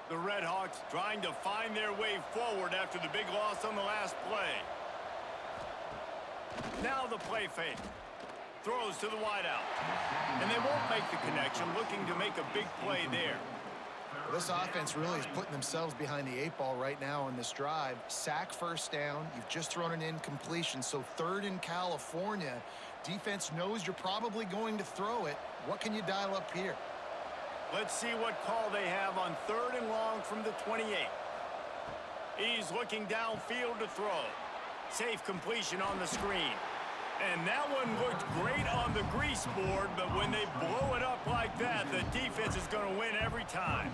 The RedHawks trying to find their way forward after the big loss on the last play. Now the play fake. Throws to the wideout. And they won't make the connection, looking to make a big play there. This offense really is putting themselves behind the 8 ball right now on this drive. Sack, 1st down. You've just thrown an incompletion, so 3rd in California. Defense knows you're probably going to throw it. What can you dial up here? Let's see what call they have on 3rd and long from the 28. He's looking downfield to throw. Safe completion on the screen. And that one looked great on the grease board, but when they blow it up like that, the defense is going to win every time.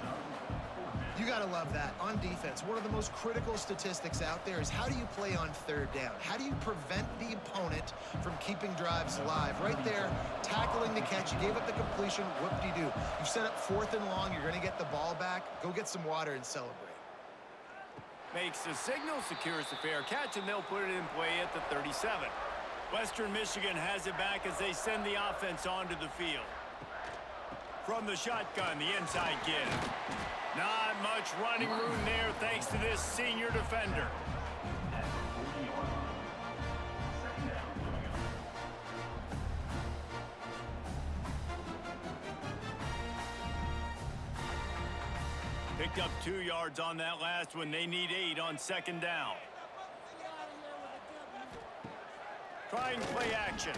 You got to love that. On defense, one of the most critical statistics out there is how do you play on third down? How do you prevent the opponent from keeping drives alive? Right there, tackling the catch. You gave up the completion. Whoop-de-doo. You set up 4th and long. You're going to get the ball back. Go get some water and celebrate. Makes the signal, secures the fair catch, and they'll put it in play at the 37. Western Michigan has it back as they send the offense onto the field. From the shotgun, the inside give. Not much running room there thanks to this senior defender. Picked up 2 yards on that last one. They need 8 on 2nd down. Trying play action.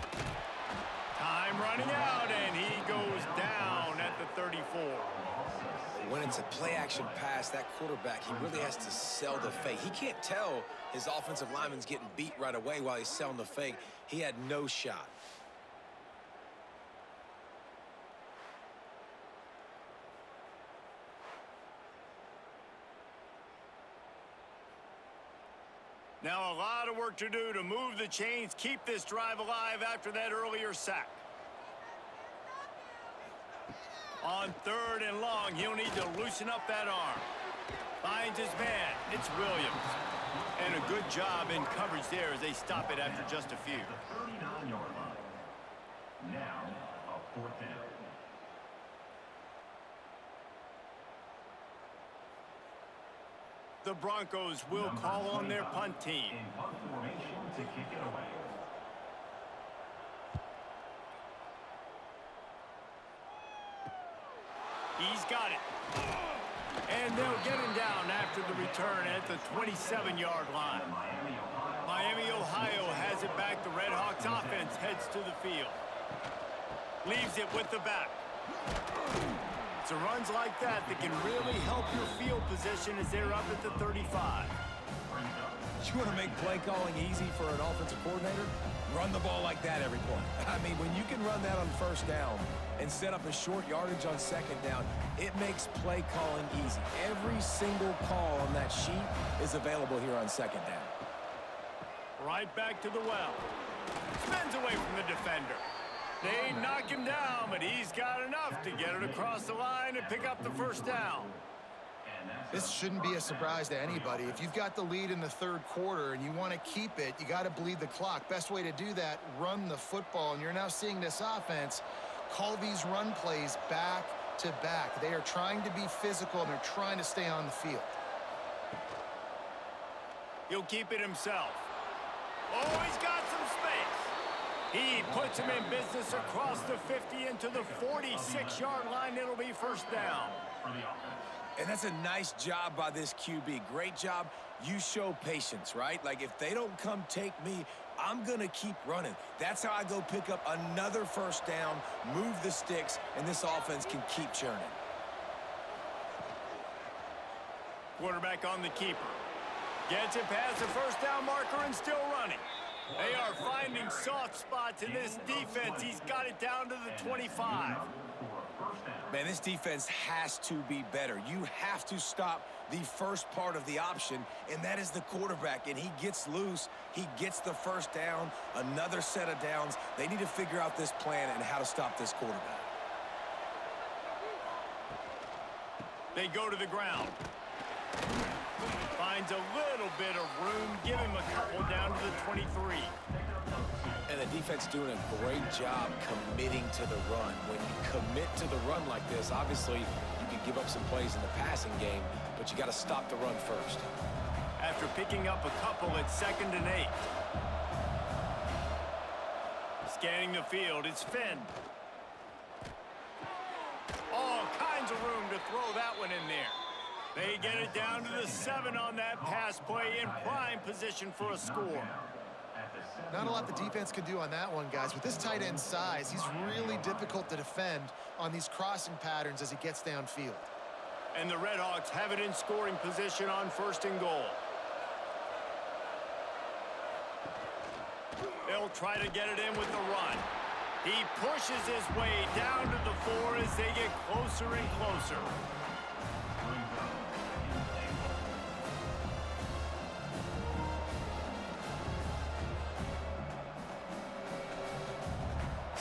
Time running out, and he goes down at the 34. When it's a play-action pass, that quarterback, he really has to sell the fake. He can't tell his offensive lineman's getting beat right away while he's selling the fake. He had no shot. Now a lot of work to do to move the chains, keep this drive alive after that earlier sack. On 3rd and long, he'll need to loosen up that arm. Finds his man. It's Williams. And a good job in coverage there as they stop it after just a few. 39-yard line. Now, a 4th down. The Broncos will call on their punt team. In punt formation to kick it away. He's got it. And they'll get him down after the return at the 27-yard line. Miami, Ohio has it back. The RedHawks offense heads to the field. Leaves it with the back. It's runs like that can really help your field position as they're up at the 35. You want to make play calling easy for an offensive coordinator? Run the ball like that every play. I mean, when you can run that on 1st down and set up a short yardage on 2nd down, it makes play calling easy. Every single call on that sheet is available here on 2nd down. Right back to the well. Spins away from the defender. They knock him down, but he's got enough to get it across the line and pick up the 1st down. This shouldn't be a surprise to anybody. If you've got the lead in the 3rd quarter and you want to keep it, you got to bleed the clock. Best way to do that, run the football. And you're now seeing this offense call these run plays back to back. They are trying to be physical, and they're trying to stay on the field. He'll keep it himself. Oh, he's got some space. He puts him in business across the 50 into the 46-yard line. It'll be 1st down. And that's a nice job by this QB. Great job. You show patience, right? Like, if they don't come take me, I'm going to keep running. That's how I go pick up another 1st down, move the sticks, and this offense can keep churning. Quarterback on the keeper. Gets it past the 1st down marker and still running. They are finding soft spots in this defense. He's got it down to the 25. Man, this defense has to be better. You have to stop the first part of the option, and that is the quarterback. And he gets loose. He gets the 1st down, another set of downs. They need to figure out this plan and how to stop this quarterback. They go to the ground. Finds a little bit of room. Give him a couple down to the 23. And the defense doing a great job committing to the run. When you commit to the run like this, obviously you can give up some plays in the passing game, but you got to stop the run first. After picking up a couple at 2nd and 8. Scanning the field, it's Finn. All kinds of room to throw that one in there. They get it down to the 7 on that pass play in prime position for a score. Not a lot the defense can do on that one, guys. With this tight end size, he's really difficult to defend on these crossing patterns as he gets downfield. And the RedHawks have it in scoring position on 1st and goal. They'll try to get it in with the run. He pushes his way down to the 4 as they get closer and closer.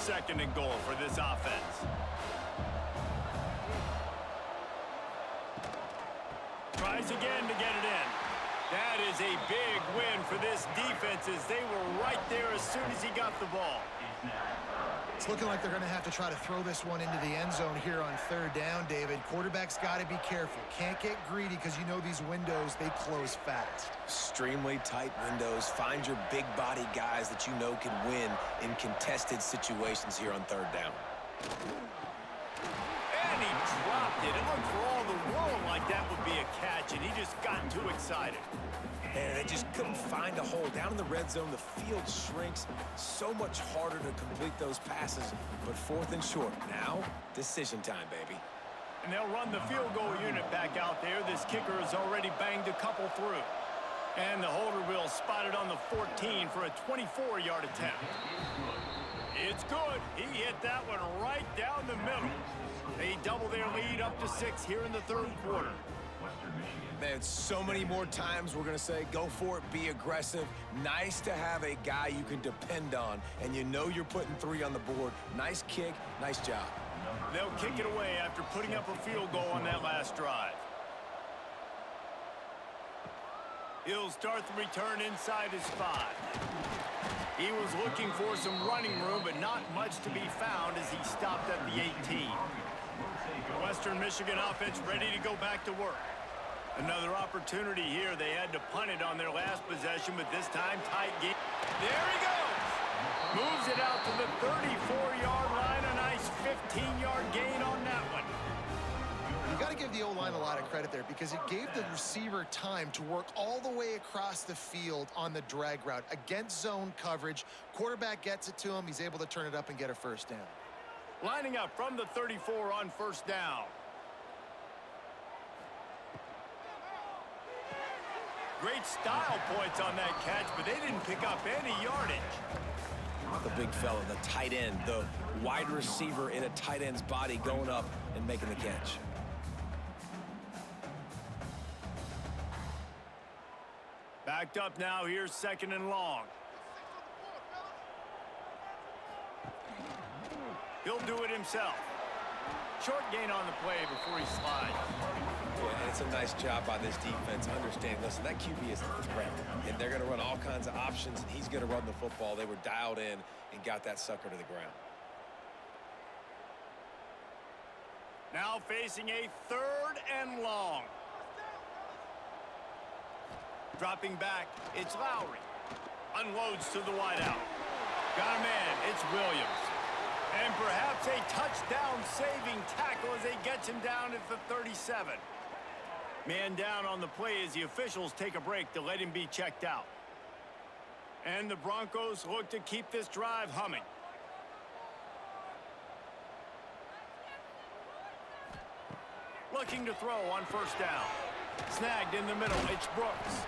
second and goal for this offense. Tries again to get it in. That is a big win for this defense as they were right there as soon as he got the ball. It's looking like they're going to have to try to throw this one into the end zone here on third down, David. Quarterback's got to be careful. Can't get greedy because you know these windows, they close fast. Extremely tight windows. Find your big body guys that you know can win in contested situations here on third down. And he dropped it. It looked for all the world like that would be a catch, and he just got too excited. And they just couldn't find a hole. Down in the red zone, the field shrinks. So much harder to complete those passes. But fourth and short. Now, decision time, baby. And they'll run the field goal unit back out there. This kicker has already banged a couple through. And the holder will spot it on the 14 for a 24-yard attempt. It's good. He hit that one right down the middle. They double their lead up to 6 here in the third quarter. Man, so many more times we're going to say, go for it, be aggressive. Nice to have a guy you can depend on, and you know you're putting 3 on the board. Nice kick, nice job. They'll kick it away after putting up a field goal on that last drive. He'll start the return inside his 5. He was looking for some running room, but not much to be found as he stopped at the 18. Western Michigan offense ready to go back to work. Another opportunity here. They had to punt it on their last possession, but this time tight game. There he goes. Moves it out to the 34-yard line. A nice 15-yard gain on that one. You got to give the O-line a lot of credit there because it gave the receiver time to work all the way across the field on the drag route against zone coverage. Quarterback gets it to him. He's able to turn it up and get a first down. Lining up from the 34 on first down. Great style points on that catch, but they didn't pick up any yardage. The big fella, the tight end, the wide receiver in a tight end's body going up and making the catch. Backed up now, here's second and long. He'll do it himself. Short gain on the play before he slides. Yeah, and it's a nice job by this defense. Understand, listen, that QB is a threat, and they're going to run all kinds of options, and he's going to run the football. They were dialed in and got that sucker to the ground. Now facing a third and long. Dropping back, it's Lowry. Unloads to the wideout. Got a man, it's Williams. And perhaps a touchdown-saving tackle as they gets him down at the 37. Man down on the play as the officials take a break to let him be checked out. And the Broncos look to keep this drive humming. Looking to throw on first down. Snagged in the middle, it's Brooks.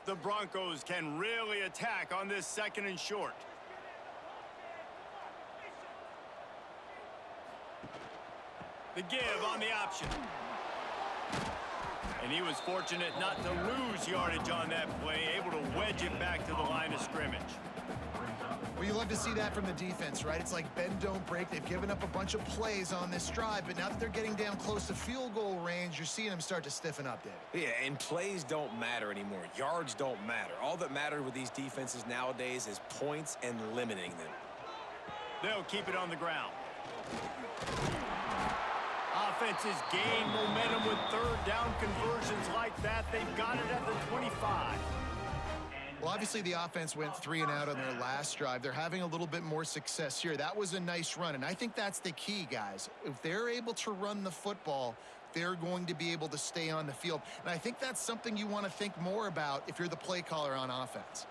The Broncos can really attack on this second and short. The give on the option. And he was fortunate not to lose yardage on that play, able to wedge it back to the line of scrimmage. Well, you love to see that from the defense, right? It's like bend, don't break. They've given up a bunch of plays on this drive, but now that they're getting down close to field goal range, you're seeing them start to stiffen up, David. Yeah, and plays don't matter anymore. Yards don't matter. All that matters with these defenses nowadays is points and limiting them. They'll keep it on the ground. Offenses gain momentum with third down conversions like that. They've got it at the 25. Well, obviously the offense went 3 and out on their last drive. They're having a little bit more success here. That was a nice run, and I think that's the key, guys. If they're able to run the football, they're going to be able to stay on the field. And I think that's something you want to think more about if you're the play caller on offense.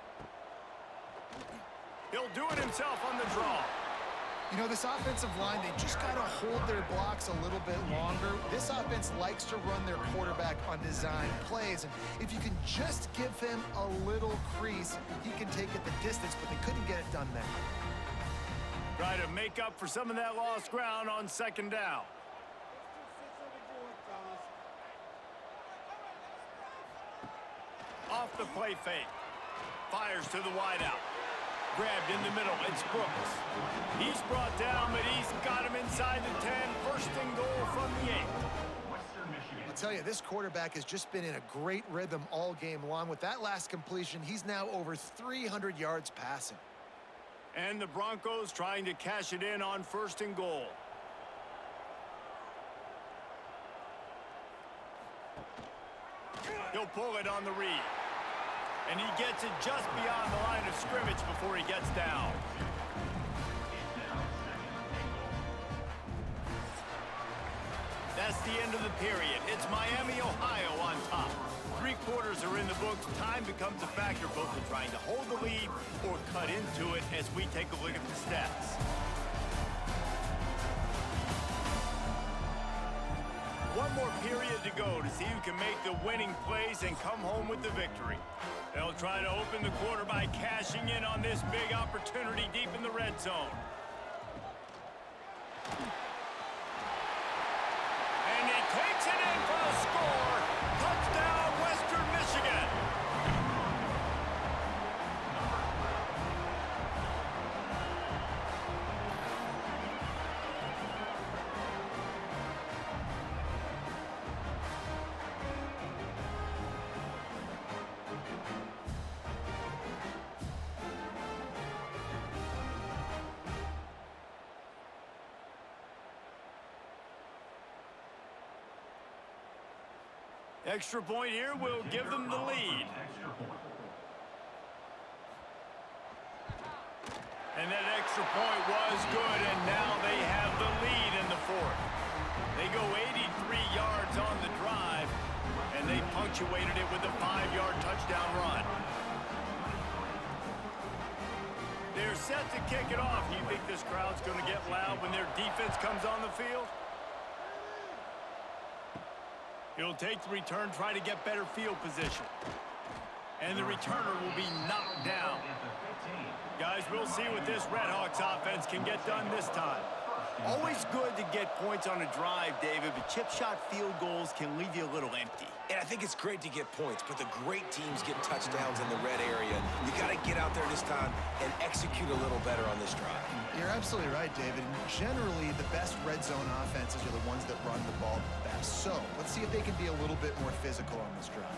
He'll do it himself on the draw. You know, this offensive line, they just got to hold their blocks a little bit longer. This offense likes to run their quarterback on design plays. And if you can just give him a little crease, he can take it the distance, but they couldn't get it done there. Try to make up for some of that lost ground on second down. Off the play fake. Fires to the wideout. Grabbed in the middle. It's Brooks. He's brought down, but he's got him inside the 10. First and goal from the 8. I'll tell you, this quarterback has just been in a great rhythm all game long. With that last completion, he's now over 300 yards passing. And the Broncos trying to cash it in on first and goal. He'll pull it on the read. And he gets it just beyond the line of scrimmage before he gets down. That's the end of the period. It's Miami, Ohio on top. 3 quarters are in the books. Time becomes a factor both in trying to hold the lead or cut into it as we take a look at the stats. One more period to go to see who can make the winning plays and come home with the victory. They'll try to open the quarter by cashing in on this big opportunity deep in the red zone. And he takes it in for a score. Touchdown, Western Michigan. Extra point here will give them the lead. And that extra point was good, and now they have the lead in the 4th. They go 83 yards on the drive, and they punctuated it with a 5-yard touchdown run. They're set to kick it off. Do you think this crowd's going to get loud when their defense comes on the field? He'll take the return, try to get better field position. And the returner will be knocked down. Guys, we'll see what this RedHawks offense can get done this time. Always good to get points on a drive, David, but chip shot field goals can leave you a little empty. And I think it's great to get points, but the great teams get touchdowns in the red area. You got to get out there this time and execute a little better on this drive. You're absolutely right, David. And generally, the best red zone offenses are the ones that run the ball the best. So let's see if they can be a little bit more physical on this drive.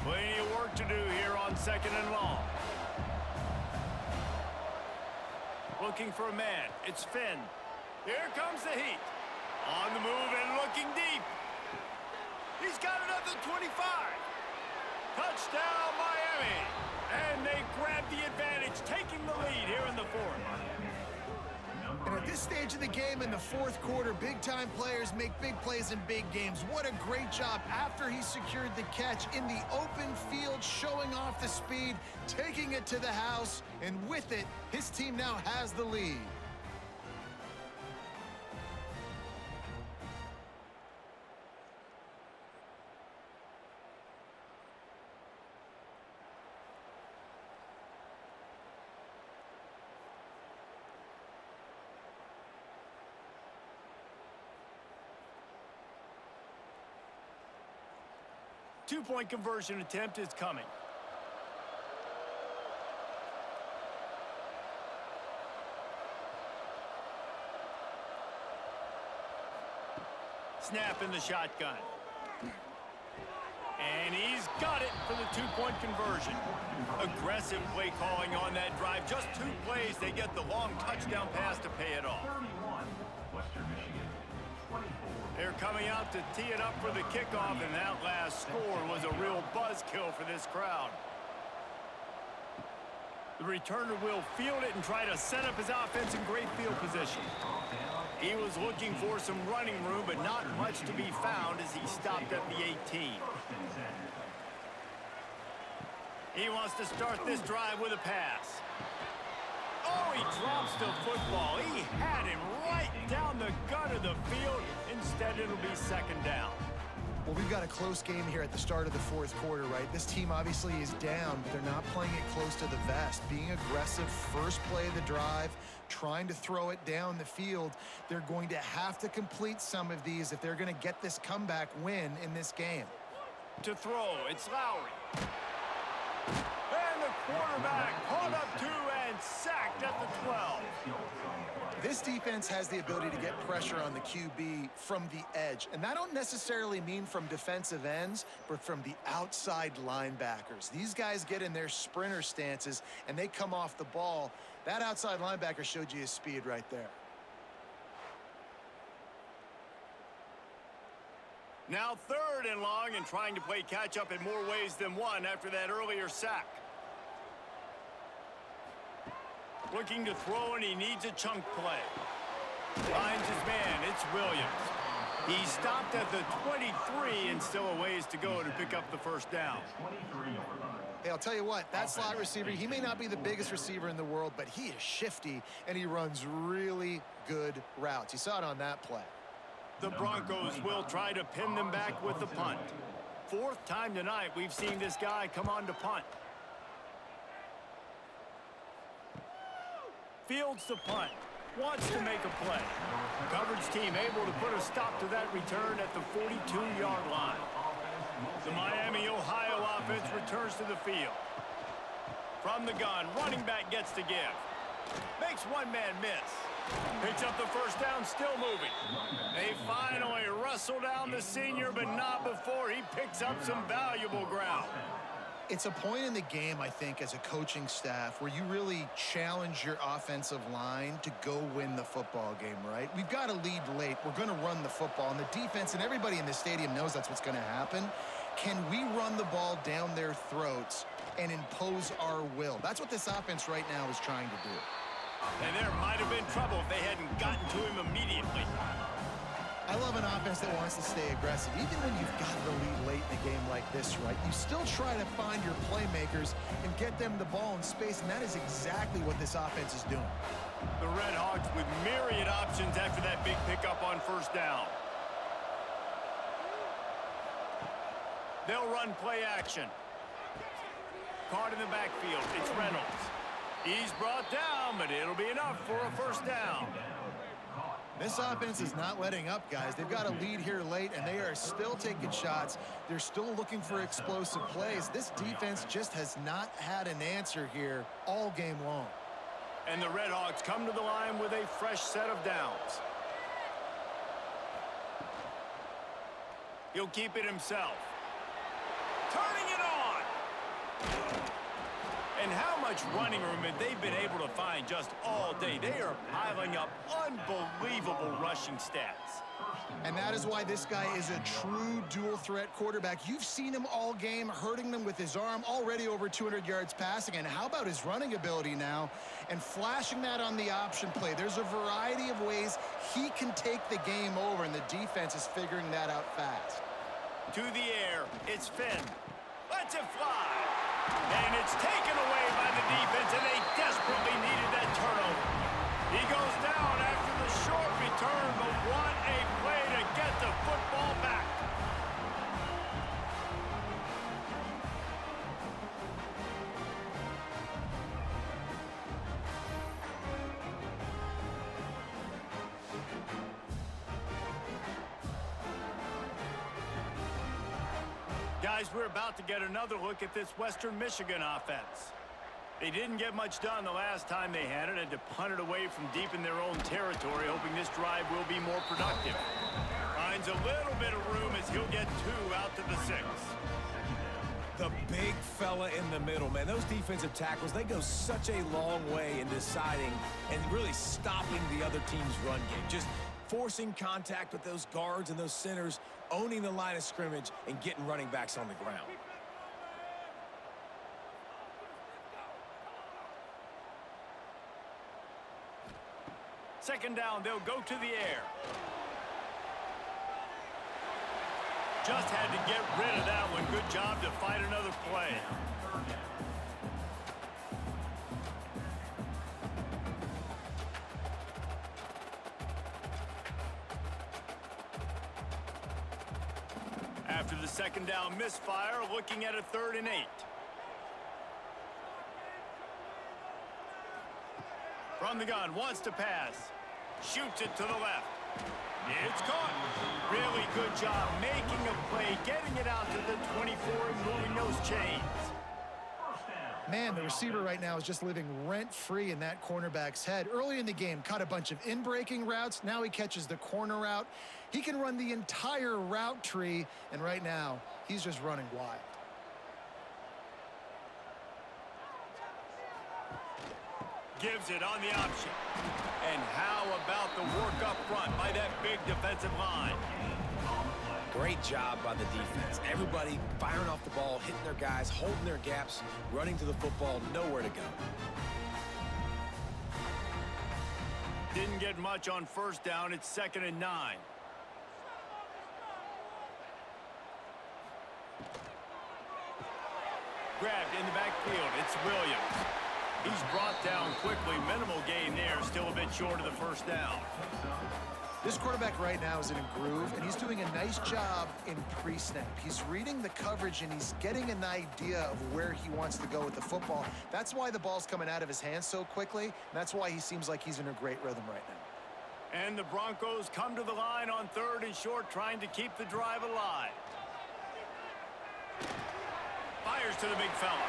Plenty of work to do here on second and long. Looking for a man. It's Finn. Here comes the heat. On the move and looking deep. He's got it up to 25. Touchdown, Miami. And they grab the advantage, taking the lead here in the 4th. And at this stage of the game in the 4th quarter, big-time players make big plays in big games. What a great job after he secured the catch in the open field, showing off the speed, taking it to the house, and with it, his team now has the lead. Two-point conversion attempt is coming. Snap in the shotgun. And he's got it for the 2-point conversion. Aggressive play calling on that drive. Just 2 plays, they get the long touchdown pass to pay it off. 31, Western Michigan. 24. They're coming out to tee it up for the kickoff, and that last score was a real buzzkill for this crowd. The returner will field it and try to set up his offense in great field position. He was looking for some running room, but not much to be found as he stopped at the 18. He wants to start this drive with a pass. Oh, he drops the football. He had him right down the gut of the field. Instead, it'll be second down. Well, we've got a close game here at the start of the fourth quarter, right? This team obviously is down, but they're not playing it close to the vest. Being aggressive, first play of the drive, trying to throw it down the field. They're going to have to complete some of these if they're going to get this comeback win in this game. To throw, it's Lowry. And the quarterback caught up to and sacked at the 12. This defense has the ability to get pressure on the QB from the edge. And I don't necessarily mean from defensive ends, but from the outside linebackers. These guys get in their sprinter stances, and they come off the ball. That outside linebacker showed you his speed right there. Now 3rd and long, and trying to play catch-up in more ways than one after that earlier sack. Looking to throw, and he needs a chunk play. Finds his man. It's Williams. He stopped at the 23 and still a ways to go to pick up the first down. Hey, I'll tell you what, that slot receiver, he may not be the biggest receiver in the world, but he is shifty, and he runs really good routes. You saw it on that play. The Broncos will try to pin them back with the punt. 4th time tonight we've seen this guy come on to punt. Fields the punt. Wants to make a play. Coverage team able to put a stop to that return at the 42-yard line. The Miami, Ohio offense returns to the field. From the gun, running back gets to give. Makes one man miss. Picks up the first down, still moving. They finally wrestle down the senior, but not before he picks up some valuable ground. It's a point in the game, I think, as a coaching staff where you really challenge your offensive line to go win the football game, right? We've got to lead late. We're going to run the football, and the defense and everybody in the stadium knows that's what's going to happen. Can we run the ball down their throats and impose our will? That's what this offense right now is trying to do. And there might have been trouble if they hadn't gotten to him immediately. I love an offense that wants to stay aggressive. Even when you've got the lead late in a game like this, right, you still try to find your playmakers and get them the ball in space, and that is exactly what this offense is doing. The RedHawks with myriad options after that big pickup on first down. They'll run play action. Caught in the backfield, it's Reynolds. He's brought down, but it'll be enough for a first down. This offense is not letting up, guys. They've got a lead here late, and they are still taking shots. They're still looking for explosive plays. This defense just has not had an answer here all game long. And the RedHawks come to the line with a fresh set of downs. He'll keep it himself. Turning it on! And how much running room have they been able to find just all day? They are piling up unbelievable rushing stats. And that is why this guy is a true dual-threat quarterback. You've seen him all game, hurting them with his arm, already over 200 yards passing. And how about his running ability now? And flashing that on the option play. There's a variety of ways he can take the game over, and the defense is figuring that out fast. To the air, it's Finn. Lets it fly. And it's taken away by the defense, and they desperately needed that turnover. He goes down after the short return, but what a play to get the football back. Guys, we're about to get another look at this Western Michigan offense. They didn't get much done the last time they had it, and to punt it away from deep in their own territory, hoping this drive will be more productive. Finds a little bit of room as he'll get 2 out to the 6. The big fella in the middle, man. Those defensive tackles, they go such a long way in deciding and really stopping the other team's run game. Just forcing contact with those guards and those centers, owning the line of scrimmage, and getting running backs on the ground. Second down, they'll go to the air. Just had to get rid of that one. Good job to fight another play. After the second down misfire, looking at a 3rd and 8. From the gun, wants to pass. Shoots it to the left. It's caught. Really good job making a play, getting it out to the 24 and moving those chains. Man, the receiver right now is just living rent-free in that cornerback's head. Early in the game, caught a bunch of in-breaking routes. Now he catches the corner route. He can run the entire route tree, and right now, he's just running wild. Gives it on the option. And how about the work up front by that big defensive line? Great job by the defense. Everybody firing off the ball, hitting their guys, holding their gaps, running to the football, nowhere to go. Didn't get much on 1st down. It's 2nd and 9. Grabbed in the backfield. It's Williams. He's brought down quickly. Minimal gain there. Still a bit short of the 1st down. This quarterback right now is in a groove, and he's doing a nice job in pre-snap. He's reading the coverage, and he's getting an idea of where he wants to go with the football. That's why the ball's coming out of his hands so quickly, and that's why he seems like he's in a great rhythm right now. And the Broncos come to the line on 3rd and short, trying to keep the drive alive. Fires to the big fella.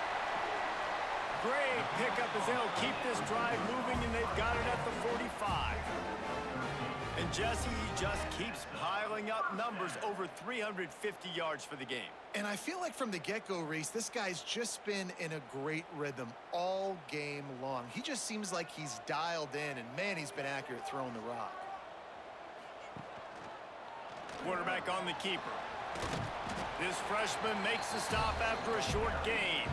Great pickup as they'll keep this drive moving, and they've got it at the 45. And Jesse, he just keeps piling up numbers, over 350 yards for the game. And I feel like from the get-go, Reese, this guy's just been in a great rhythm all game long. He just seems like he's dialed in, and man, he's been accurate throwing the rock. Quarterback on the keeper. This freshman makes the stop after a short gain.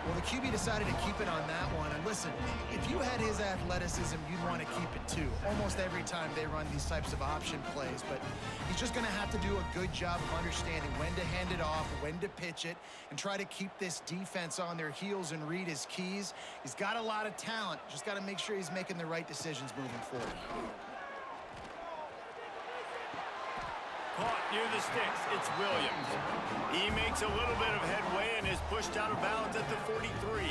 Well, the QB decided to keep it on that one. And listen, if you had his athleticism, you'd want to keep it too. Almost every time they run these types of option plays. But he's just going to have to do a good job of understanding when to hand it off, when to pitch it, and try to keep this defense on their heels and read his keys. He's got a lot of talent. Just got to make sure he's making the right decisions moving forward. Caught near the sticks. It's Williams. He makes a little bit of headway and is pushed out of bounds at the 43.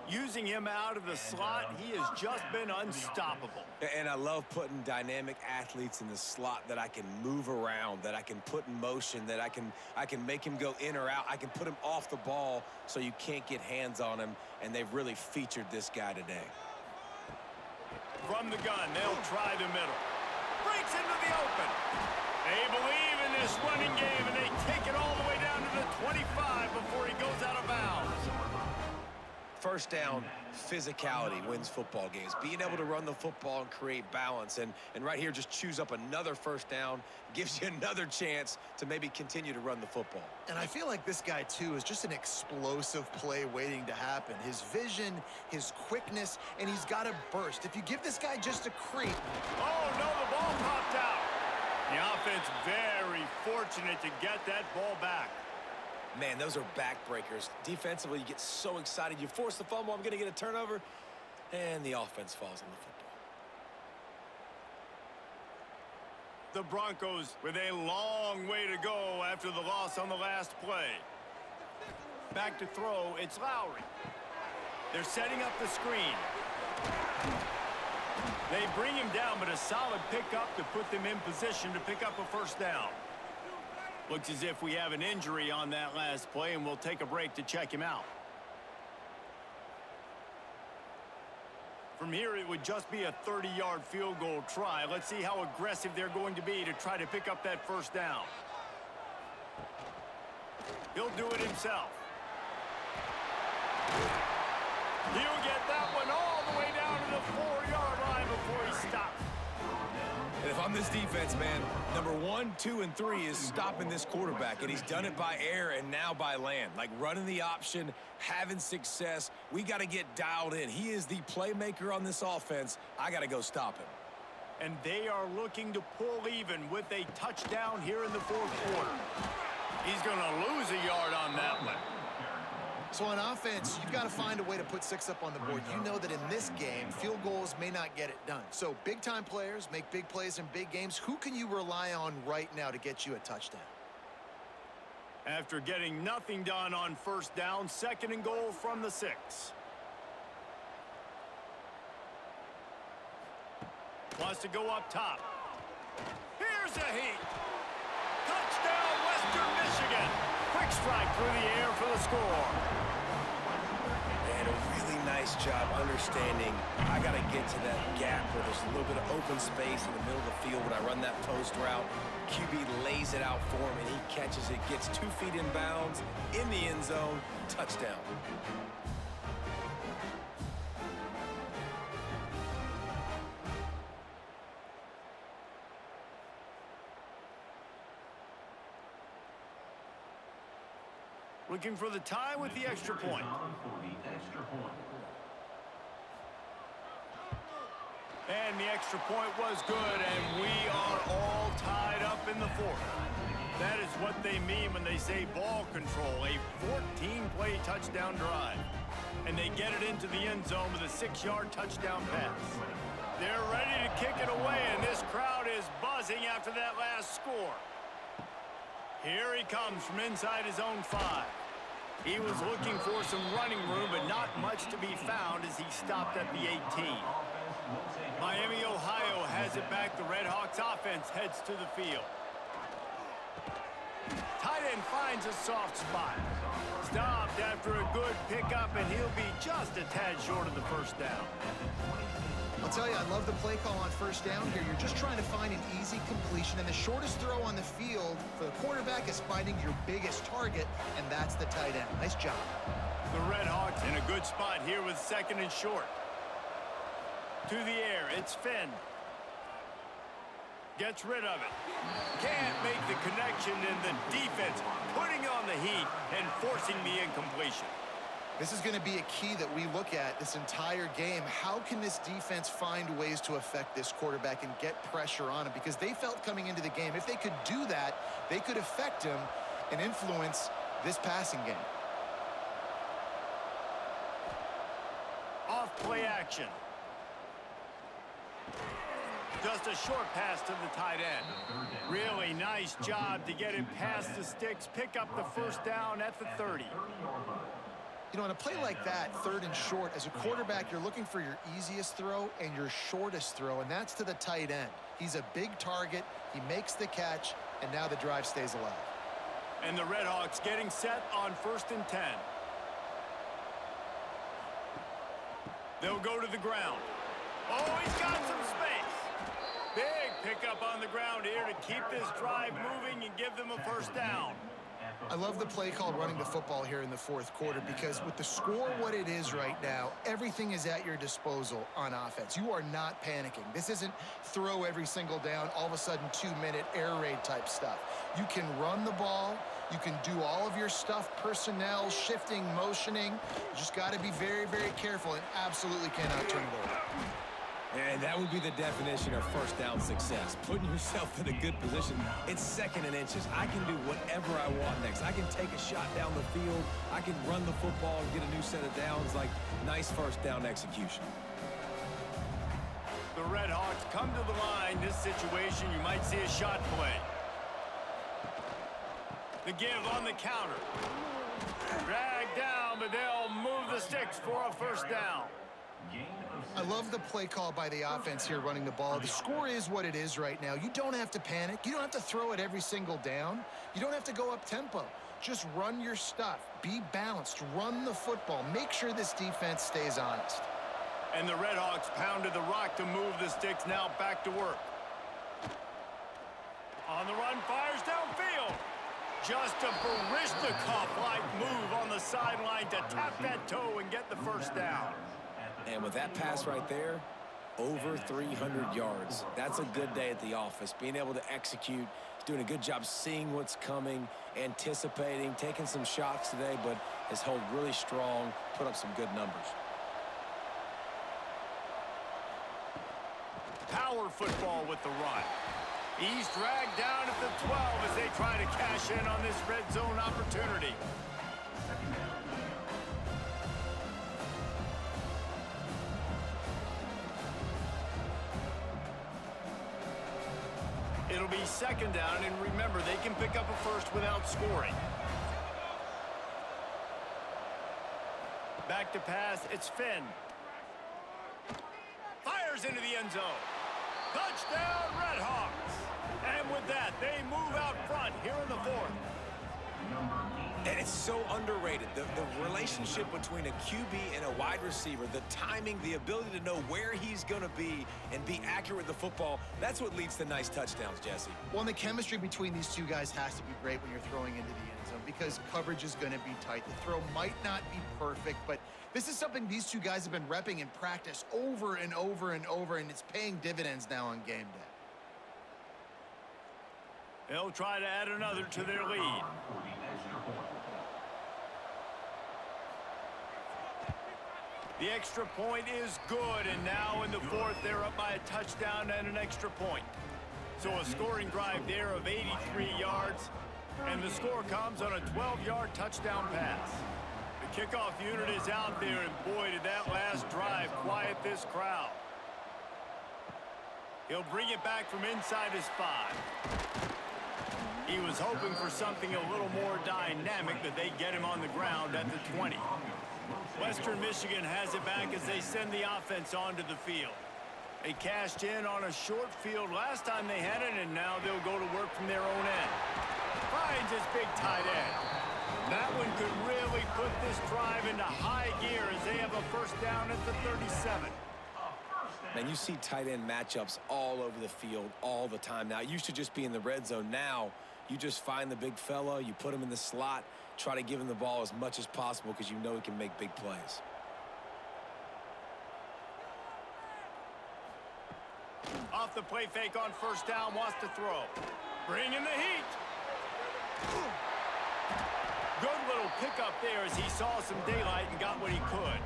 Using him out of the slot, he has just been unstoppable. And I love putting dynamic athletes in the slot that I can move around, that I can put in motion, that I can make him go in or out. I can put him off the ball so you can't get hands on him, and they've really featured this guy today. From the gun, they'll try the middle. Breaks into the open. They believe in this running game, and they take it all the way down to the 25 before he goes out of bounds. 1st down, physicality wins football games. Being able to run the football and create balance. And right here, just choose up another 1st down, gives you another chance to maybe continue to run the football. And I feel like this guy, too, is just an explosive play waiting to happen. His vision, his quickness, and he's got a burst. If you give this guy just a creep. Oh, no, the ball popped out. The offense very fortunate to get that ball back. Man, those are backbreakers. Defensively, you get so excited. You force the fumble, I'm going to get a turnover, and the offense falls on the football. The Broncos with a long way to go after the loss on the last play. Back to throw, it's Lowry. They're setting up the screen. They bring him down, but a solid pickup to put them in position to pick up a 1st down. Looks as if we have an injury on that last play, and we'll take a break to check him out. From here, it would just be a 30-yard field goal try. Let's see how aggressive they're going to be to try to pick up that 1st down. He'll do it himself. He'll get that one all the way down to the 4-yard line before he stops. And if I'm this defense, man, number 1, 2, and 3 is stopping this quarterback, and he's done it by air and now by land. Like running the option, having success. We got to get dialed in. He is the playmaker on this offense. I got to go stop him. And they are looking to pull even with a touchdown here in the 4th quarter. He's going to lose a yard on that one. So on offense, you've got to find a way to put 6 up on the board. You know that in this game, field goals may not get it done. So big-time players make big plays in big games. Who can you rely on right now to get you a touchdown? After getting nothing done on first down, 2nd and goal from the 6. Wants to go up top. Here's a heat. Touchdown, Western Michigan. Quick strike through the air for the score. And a really nice job understanding I got to get to that gap where there's a little bit of open space in the middle of the field when I run that post route. QB lays it out for him, and he catches it, gets 2 feet in bounds, in the end zone, touchdown. Looking for the tie with the extra point. And the extra point was good, and we are all tied up in the 4th. That is what they mean when they say ball control, a 14-play touchdown drive. And they get it into the end zone with a 6-yard touchdown pass. They're ready to kick it away, and this crowd is buzzing after that last score. Here he comes from inside his own 5. He was looking for some running room, but not much to be found as he stopped at the 18. Miami, Ohio has it back. The RedHawks offense heads to the field. Tight end finds a soft spot. Stopped after a good pickup, and he'll be just a tad short of the first down. I'll tell you, I love the play call on first down here. You're just trying to find an easy completion, and the shortest throw on the field for the quarterback is finding your biggest target, and that's the tight end. Nice job. The RedHawks in a good spot here with 2nd and short. To the air, it's Finn. Gets rid of it. Can't make the connection, and the defense putting on the heat and forcing the incompletion. This is going to be a key that we look at this entire game. How can this defense find ways to affect this quarterback and get pressure on him? Because they felt coming into the game, if they could do that, they could affect him and influence this passing game. Off play action. Just a short pass to the tight end. Really nice job to get it past the sticks, pick up the first down at the 30. You know, in a play like that, 3rd and short, as a quarterback, you're looking for your easiest throw and your shortest throw, and that's to the tight end. He's a big target, he makes the catch, and now the drive stays alive. And the RedHawks getting set on 1st and 10. They'll go to the ground. Oh, he's got some space. Big pickup on the ground here to keep this drive moving and give them a first down. I love the play call running the football here in the 4th quarter, because with the score what it is right now, everything is at your disposal on offense. You are not panicking. This isn't throw every single down, all of a sudden 2-minute air raid type stuff. You can run the ball. You can do all of your stuff, personnel, shifting, motioning. You just got to be very, very careful and absolutely cannot turn it over. And that would be the definition of first down success. Putting yourself in a good position. It's 2nd and inches. I can do whatever I want next. I can take a shot down the field. I can run the football and get a new set of downs. Like, nice first down execution. The RedHawks come to the line. This situation, you might see a shot play. The give on the counter. Dragged down, but they'll move the sticks for a first down. I love the play call by the offense here running the ball. The score is what it is right now. You don't have to panic. You don't have to throw it every single down. You don't have to go up tempo. Just run your stuff. Be balanced. Run the football. Make sure this defense stays honest. And the RedHawks pounded the rock to move the sticks. Now back to work. On the run, fires downfield. Just a Barishnikov-like move on the sideline to tap that toe and get the first down. And with that pass right there, over 300 yards. That's a good day at the office. Being able to execute, he's doing a good job seeing what's coming, anticipating, taking some shots today, but has held really strong, put up some good numbers. Power football with the run. He's dragged down at the 12 as they try to cash in on this red zone opportunity. It'll be second down, and remember, they can pick up a first without scoring. Back to pass, it's Finn. Fires into the end zone. Touchdown, RedHawks. And with that, they move out front here in the fourth. And it's so underrated. The relationship between a QB and a wide receiver, the timing, the ability to know where he's going to be and be accurate with the football, that's what leads to nice touchdowns, Jesse. Well, and the chemistry between these two guys has to be great when you're throwing into the end zone because coverage is going to be tight. The throw might not be perfect, but this is something these two guys have been repping in practice over and over and over, and it's paying dividends now on game day. They'll try to add another to their lead. The extra point is good, and now in the fourth, they're up by a touchdown and an extra point. So a scoring drive there of 83 yards, and the score comes on a 12-yard touchdown pass. The kickoff unit is out there, and boy, did that last drive quiet this crowd. He'll bring it back from inside his 5. He was hoping for something a little more dynamic, but they get him on the ground at the 20. Western Michigan has it back as they send the offense onto the field. They cashed in on a short field last time they had it, and now they'll go to work from their own end. Finds his big tight end. That one could really put this drive into high gear as they have a first down at the 37. And you see tight end matchups all over the field all the time. Now, it used to just be in the red zone. Now, you just find the big fella, you put him in the slot, try to give him the ball as much as possible because you know he can make big plays. Off the play fake on first down, wants to throw. Bring in the heat. Good little pickup there as he saw some daylight and got what he could.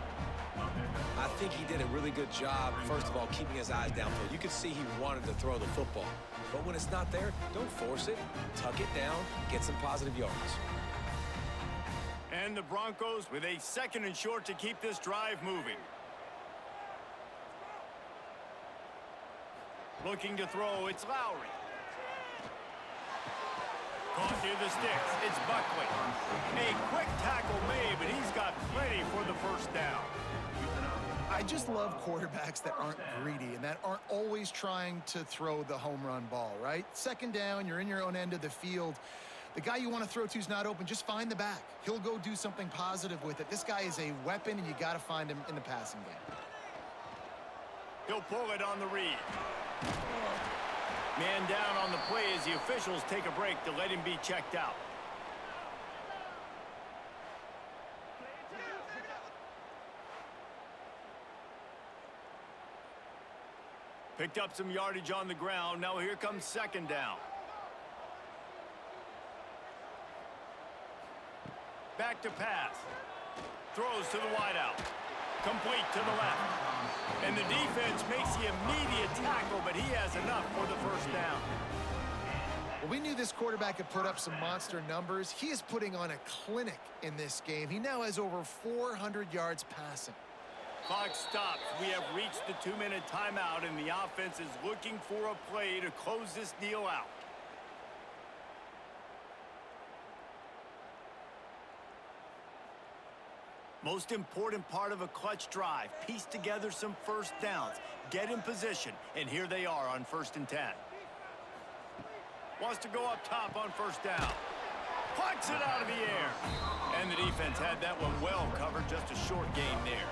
I think he did a really good job, first of all, keeping his eyes downfield. You could see he wanted to throw the football. But when it's not there, don't force it. Tuck it down, get some positive yards. And the Broncos with a second and short to keep this drive moving. Looking to throw, it's Lowry. Caught near the sticks, it's Buckley. A quick tackle made, but he's got plenty for the first down. I just love quarterbacks that aren't greedy and that aren't always trying to throw the home run ball, right? Second down, you're in your own end of the field. The guy you want to throw to is not open. Just find the back. He'll go do something positive with it. This guy is a weapon, and you got to find him in the passing game. He'll pull it on the read. Man down on the play as the officials take a break to let him be checked out. Picked up some yardage on the ground. Now here comes second down. Back to pass. Throws to the wideout. Complete to the left. And the defense makes the immediate tackle, but he has enough for the first down. Well, we knew this quarterback could put up some monster numbers. He is putting on a clinic in this game. He now has over 400 yards passing. Clock stops. We have reached the 2-minute timeout, and the offense is looking for a play to close this deal out. Most important part of a clutch drive, piece together some first downs, get in position, and here they are on 1st and 10. Wants to go up top on first down. Plucks it out of the air. And the defense had that one well covered, just a short gain there.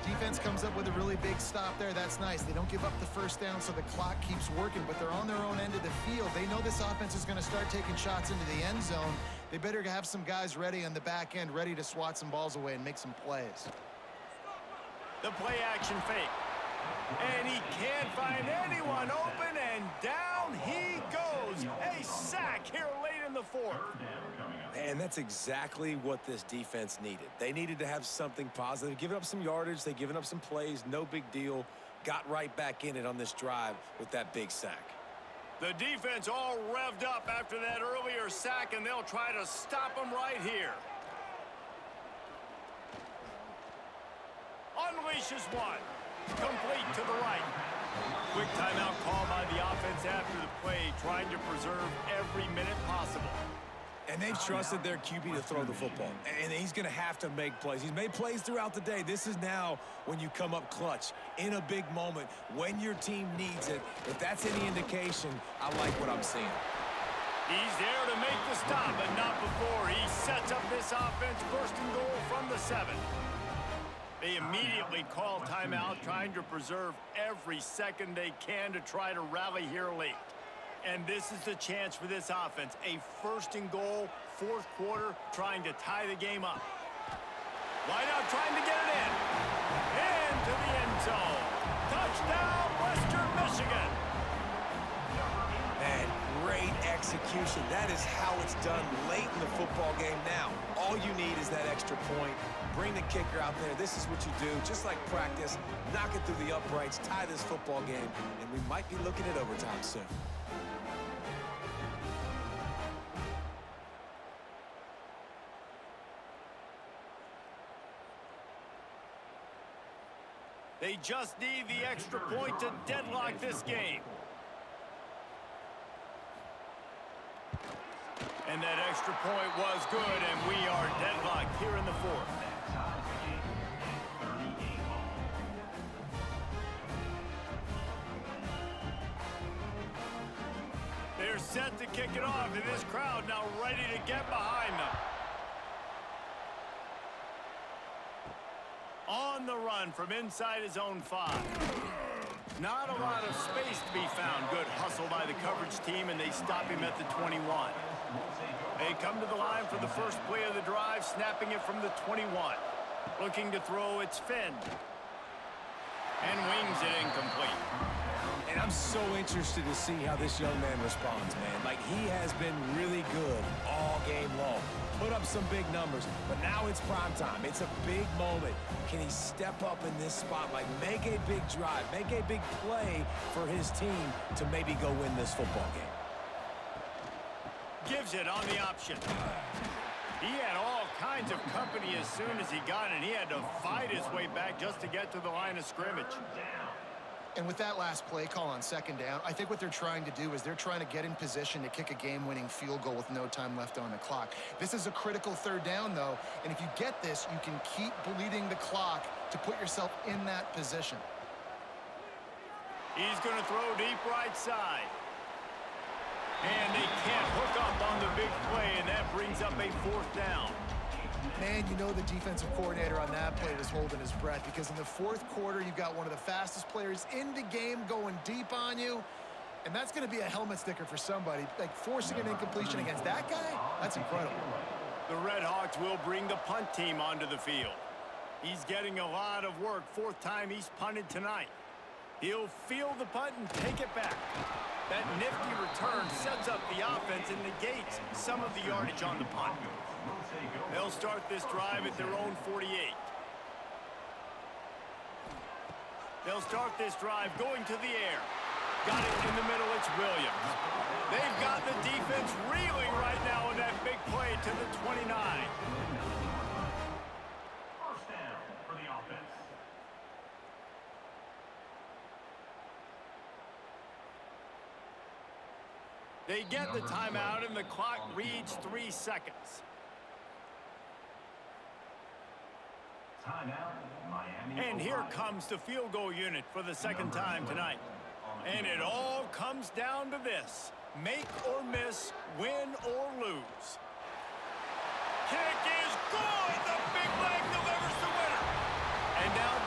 Defense comes up with a really big stop there. That's nice. They don't give up the first down, so the clock keeps working, but they're on their own end of the field. They know this offense is going to start taking shots into the end zone. They better have some guys ready on the back end, ready to swat some balls away and make some plays. The play action fake. And he can't find anyone open, and down he goes. A sack here late in the fourth. And that's exactly what this defense needed. They needed to have something positive. Giving up some yardage, they've given up some plays, no big deal. Got right back in it on this drive with that big sack. The defense all revved up after that earlier sack, and they'll try to stop him right here. Unleashes one. Complete to the right. Quick timeout call by the offense after the play, trying to preserve every minute possible. And they've trusted their QB to throw the football. And he's going to have to make plays. He's made plays throughout the day. This is now when you come up clutch in a big moment when your team needs it. If that's any indication, I like what I'm seeing. He's there to make the stop, but not before. He sets up this offense first and goal from the 7. They immediately call timeout, trying to preserve every second they can to try to rally here late. And this is the chance for this offense. A first and goal, fourth quarter, trying to tie the game up. Wideout trying to get it in. Into the end zone. Touchdown, Western Michigan. Man, great execution. That is how it's done late in the football game now. All you need is that extra point. Bring the kicker out there. This is what you do. Just like practice, knock it through the uprights, tie this football game, and we might be looking at overtime soon. They just need the extra point to deadlock this game. And that extra point was good, and we are deadlocked here in the 4th. They're set to kick it off, and this crowd now ready to get behind them. On the run from inside his own 5. Not a lot of space to be found. Good hustle by the coverage team, and they stop him at the 21. They come to the line for the first play of the drive, snapping it from the 21. Looking to throw, it's Finn. And wings it incomplete. And I'm so interested to see how this young man responds, man. Like, he has been really good all game long. Put up some big numbers, but now it's prime time. It's a big moment. Can he step up in this spot, like make a big drive, make a big play for his team to maybe go win this football game? Gives it on the option. He had all kinds of company as soon as he got it. He had to fight his way back just to get to the line of scrimmage. And with that last play call on second down, I think what they're trying to do is they're trying to get in position to kick a game-winning field goal with no time left on the clock. This is a critical third down, though, and if you get this, you can keep bleeding the clock to put yourself in that position. He's going to throw deep right side. And they can't hook up on the big play, and that brings up a 4th down. Man, you know the defensive coordinator on that play was holding his breath, because in the 4th quarter, you've got one of the fastest players in the game going deep on you, and that's going to be a helmet sticker for somebody. Like, forcing an incompletion against that guy, that's incredible. The RedHawks will bring the punt team onto the field. He's getting a lot of work. 4th time he's punted tonight. He'll field the punt and take it back. That nifty return sets up the offense and negates some of the yardage on the punt. They'll start this drive at their own 48. They'll start this drive going to the air. Got it in the middle, it's Williams. They've got the defense reeling right now in that big play to the 29. First down for the offense. They get the timeout, and the clock reads 3 seconds. Timeout, Miami. And here comes the field goal unit for the 2nd time tonight. And it all comes down to this. Make or miss, win or lose. Kick is good. The big leg delivers the winner. And now